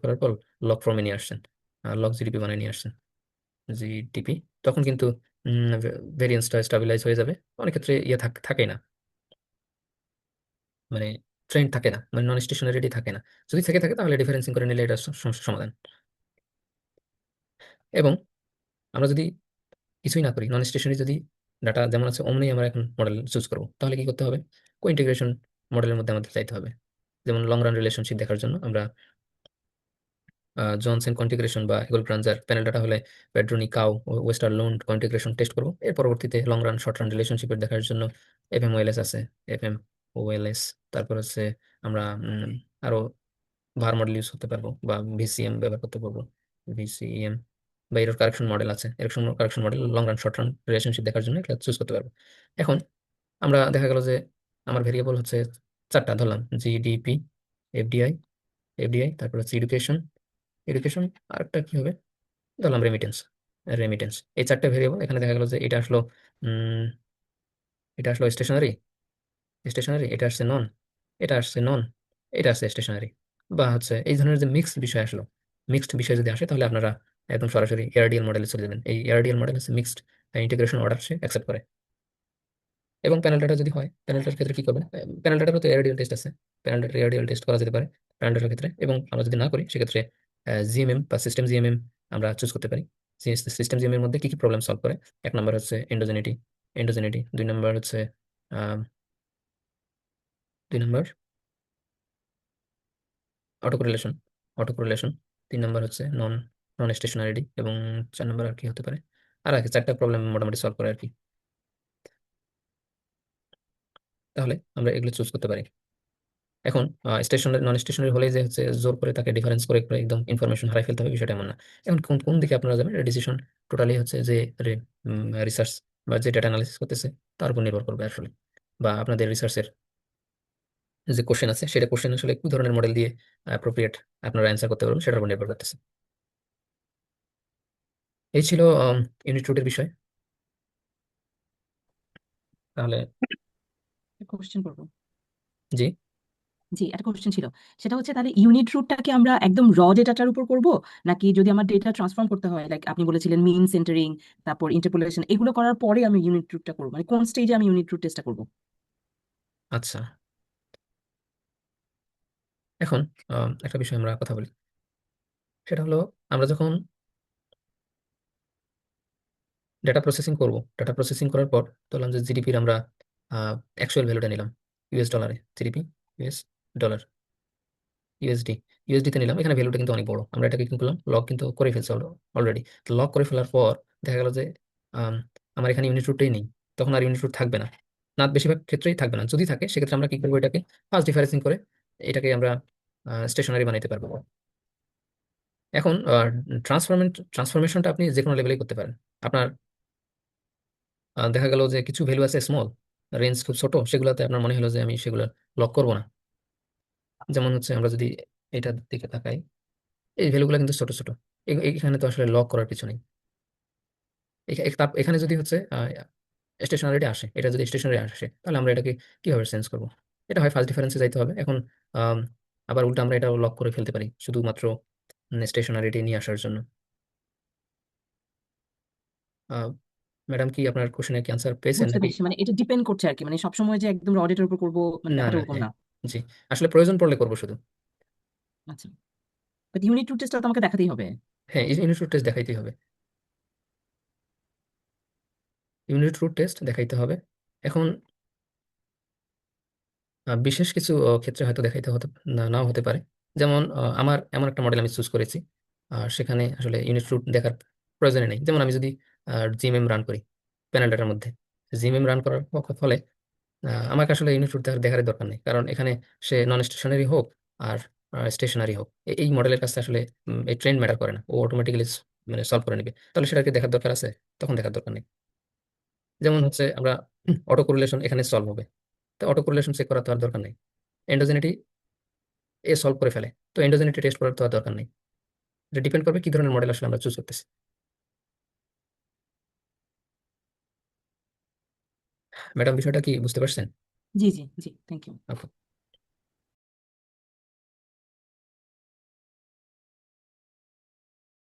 করার পর লগ ফর্মে নিয়ে আসছেন, লগ জিডিপি বানিয়ে নিয়ে আসছেন জিডিপি, তখন কিন্তু ভেরিয়েন্সটা স্টাবিলাইজ হয়ে যাবে। অনেক ক্ষেত্রে ইয়ে থাকেই না, মানে ট্রেন্ড থাকে না, মানে নন স্টেশনারিটি থাকে না। যদি থাকে তাহলে ডিফারেন্সিং করে নিলে এটা সমস্যার সমাধান। এবং আমরা যদি কিছুই না করি, নন স্টেশনারি যদি ডাটা যেমন আছে অমনি আমরা এখন মডেল চুজ করবো, তাহলে কি করতে হবে, কো ইন্টিগ্রেশন মডেলের মধ্যে আমাদের চাইতে হবে। যেমন লং রান রিলেশনশিপ দেখার জন্য আমরা জনসন কনফিগারেশন বা এগুল ব্রাঞ্জার প্যানেল ডাটা হলে Pedroni Kao Westerlund configuration test করবো। এর পরবর্তীতে লং রান শর্ট রান রিলেশনশিপের দেখার জন্য এফএমওএলএস আছে, এফএমওএলএস। তারপর হচ্ছে আমরা আরো ভার মডেল ইউজ করতে পারবো বা ভিসিএম ব্যবহার করতে পারবো, ভিসিএম বা এরর কারেকশন মডেল আছে, এরকম correction model long run short run relationship দেখার জন্য এটা চুজ করতে পারবো। এখন আমরা দেখা গেল যে আমার ভেরিয়েবল হচ্ছে 4টা ধরলাম, জিডিপি, এফডিআই, তারপর হচ্ছে এডুকেশন, আরেকটা কি হবে, ধরলাম রেমিটেন্স। এই 4টে ভেরিয়েবল, এখানে দেখা গেল যে উম এটা আসলো স্টেশনারি, এটা আসছে নন, এটা আসছে নন, এটা আসছে স্টেশনারি। বা হচ্ছে এই ধরনের যে মিক্সড বিষয় আসলো, মিক্সড বিষয় যদি আসে তাহলে আপনারা একদম সরাসরি এআরডিএল মডেলে চলে যাবেন। এই এআরডিএল মডেল হচ্ছে মিক্সড ইন্টিগ্রেশন অর্ডার সে অ্যাকসেপ্ট করে। এবং প্যানেল ডাটা যদি হয়, প্যানেল ডাটার ক্ষেত্রে কি করবেন, প্যানেল ডাটারও তো এআরডিএল টেস্ট আছে, প্যানেল ডাটা এআরডিএল টেস্ট করা যেতে পারে প্যানেল ডাটার ক্ষেত্রে। এবং আমরা যদি না করি সেক্ষেত্রে জিএমএম বা সিস্টেম জিএমএম আমরা চুজ করতে পারি। সিস্টেম জিএমএম এর মধ্যে কি কি প্রবলেম সলভ করে? এক নম্বর হচ্ছে এন্ডোজেনিটি, দুই নম্বর হচ্ছে আহ, দুই নম্বর অটো কোরিলেশন, তিন নম্বর হচ্ছে নন নন স্টেশনারিটি, এবং চার নম্বর আর কি হতে পারে, আর কি চারটা প্রবলেম মোটামুটি সলভ করে আর কি। তাহলে আমরা এগুলো চুজ করতে পারি। এখন স্টেশনারি নন স্টেশনারি হলে যে হচ্ছে জোর করে তাকে ডিফারেন্স করে করে একদম ইনফরমেশন হারাই ফেলতে হবে, বিষয়টা এমন না। এখন কোন কোন দিকে আপনারা যাবেন, ডিসিশন টোটালি হচ্ছে যে রিসার্চ বা যে ডেটা অ্যানালিসিস করতেছে তার উপর নির্ভর করবে আসলে, বা আপনাদের রিসার্চের যে কোশ্চেন আছে সেটা কোশ্চেন আসলে কি ধরনের মডেল দিয়ে অ্যাপ্রোপ্রিয়েট আপনারা অ্যান্সার করতে পারবেন সেটার উপর নির্ভর করতেছে। এই ছিল ইউনিট রুটের বিষয়। তাহলে কোশ্চেন করবো। জি, জি, একটা কোশ্চেন ছিল, সেটা হচ্ছে তাহলে ইউনিট রুটটাকে আমরা একদম র ডেটাটার উপর করব, নাকি যদি আমার ডেটা ট্রান্সফর্ম করতে হয়, লাইক আপনি বলেছিলেন মিন সেন্টারিং, তারপর ইন্টারপোলেশন, এগুলো করার পরে আমি ইউনিট রুটটা করবো, মানে কোন স্টেজে আমি ইউনিট রুট টেস্টটা করবো? আচ্ছা। এখন একটা বিষয় আমরা কথা বলি, সেটা হলো আমরা যখন ডেটা প্রসেসিং করার পর ধরলাম যে জিডিপির আমরা অ্যাকচুয়াল ভ্যালুটা নিলাম ইউএস ডলারে, GDP US dollar, USD USD তে নিলাম। এখানে ভ্যালুটা কিন্তু অনেক বড়, আমরা এটাকে কি করলাম, লগ কিন্তু করে ফেলছি অলরেডি। তো লগ করে ফেলার পর দেখা গেল যে আম, আমার এখানে ইউনিট রুটটাই নেই, তখন আর ইউনিট রুট থাকবে না, না বেশিরভাগ ক্ষেত্রেই থাকবে না। যদি থাকে সেক্ষেত্রে আমরা কি করবো, এটাকে ফার্স্ট ডিফারেন্সিং করে এটাকে আমরা স্টেশনারি বানাইতে পারবো। এখন ট্রান্সফরমেশনটা আপনি যে কোনো লেভেলেই করতে পারেন। আপনার দেখা গেল যে কিছু ভ্যালু আছে স্মল, রেঞ্জ খুব ছোট, সেগুলোতে আপনার মনে হলো যে আমি সেগুলো লক করবো না। যেমন হচ্ছে আমরা যদি এটার দিকে তাকাই, এই ভ্যালুগুলো কিন্তু ছোট ছোট, এখানে তো আসলে লক করার কিছু নেই। এখানে যদি হচ্ছে স্টেশনারিটি আসে, এটা যদি স্টেশনারি আসে তাহলে আমরা এটাকে কিভাবে চেঞ্জ করবো? এটা হয় ফার্স্ট ডিফারেন্সে যাইতে হবে। এখন আম, আবার উল্টা আমরা এটা লক করে ফেলতে পারি শুধুমাত্র স্টেশনারিটি নিয়ে আসার জন্য। ম্যাডাম কি আপনার কোশ্চেনের কি আনসার পেয়েছেন বুঝতে নাকি? পেরেছি, মানে এটা ডিপেন্ড করছে আর কি, মানে সবসময় যে একদম র ডেটার উপর করবো, মানে না ব্যাপারটা না, ওরকম হ্যাঁ, না। জি, আসলে প্রয়োজন পড়লে করবো শুধু। আচ্ছা, বাট ইউনিট রুট টেস্টটা তো আমাকে দেখাতেই হবে। হ্যাঁ, ইউনিট রুট টেস্ট দেখাইতেই হবে, ইউনিট রুট টেস্ট দেখাইতে হবে। এখন বিশেষ কিছু ক্ষেত্রে হয়তো দেখাইতে হতে নাও হতে পারে। যেমন আমার এমন একটা মডেল আমি চুজ করেছি, সেখানে আসলে ইউনিট রুট দেখার প্রয়োজনে নেই। যেমন আমি যদি জিএমএম রান করি প্যানেল ডাটার মধ্যে, জিএমএম রান করার ফলে আমাকে আসলে ইউনিট রুট দেখার দরকার নেই, কারণ এখানে সে নন স্টেশনারি হোক আর স্টেশনারি হোক, এই মডেলের কাছে আসলে এই ট্রেন্ড ম্যাটার করে না, ও অটোমেটিক্যালি মানে সলভ করে নেবে। তাহলে সেটাকে দেখার দরকার আছে, তখন দেখার দরকার নেই। যেমন হচ্ছে আমরা অটো কোরিলেশন এখানে সলভ হবে, তো অটো কোরিলেশন চেক করার তো আর দরকার নেই, এন্ডোজেনিটি এ সলভ করে ফেলে, তো এন্ডোজেনিটি টেস্ট করার তো আর দরকার নেই। এটা ডিপেন্ড করবে কি ধরনের মডেল আসলে আমরা চুজ করতেছি। ম্যাডাম বিষয়টা কি বুঝতে পারছেন? জি জি জি, থ্যাংক ইউ। আচ্ছা।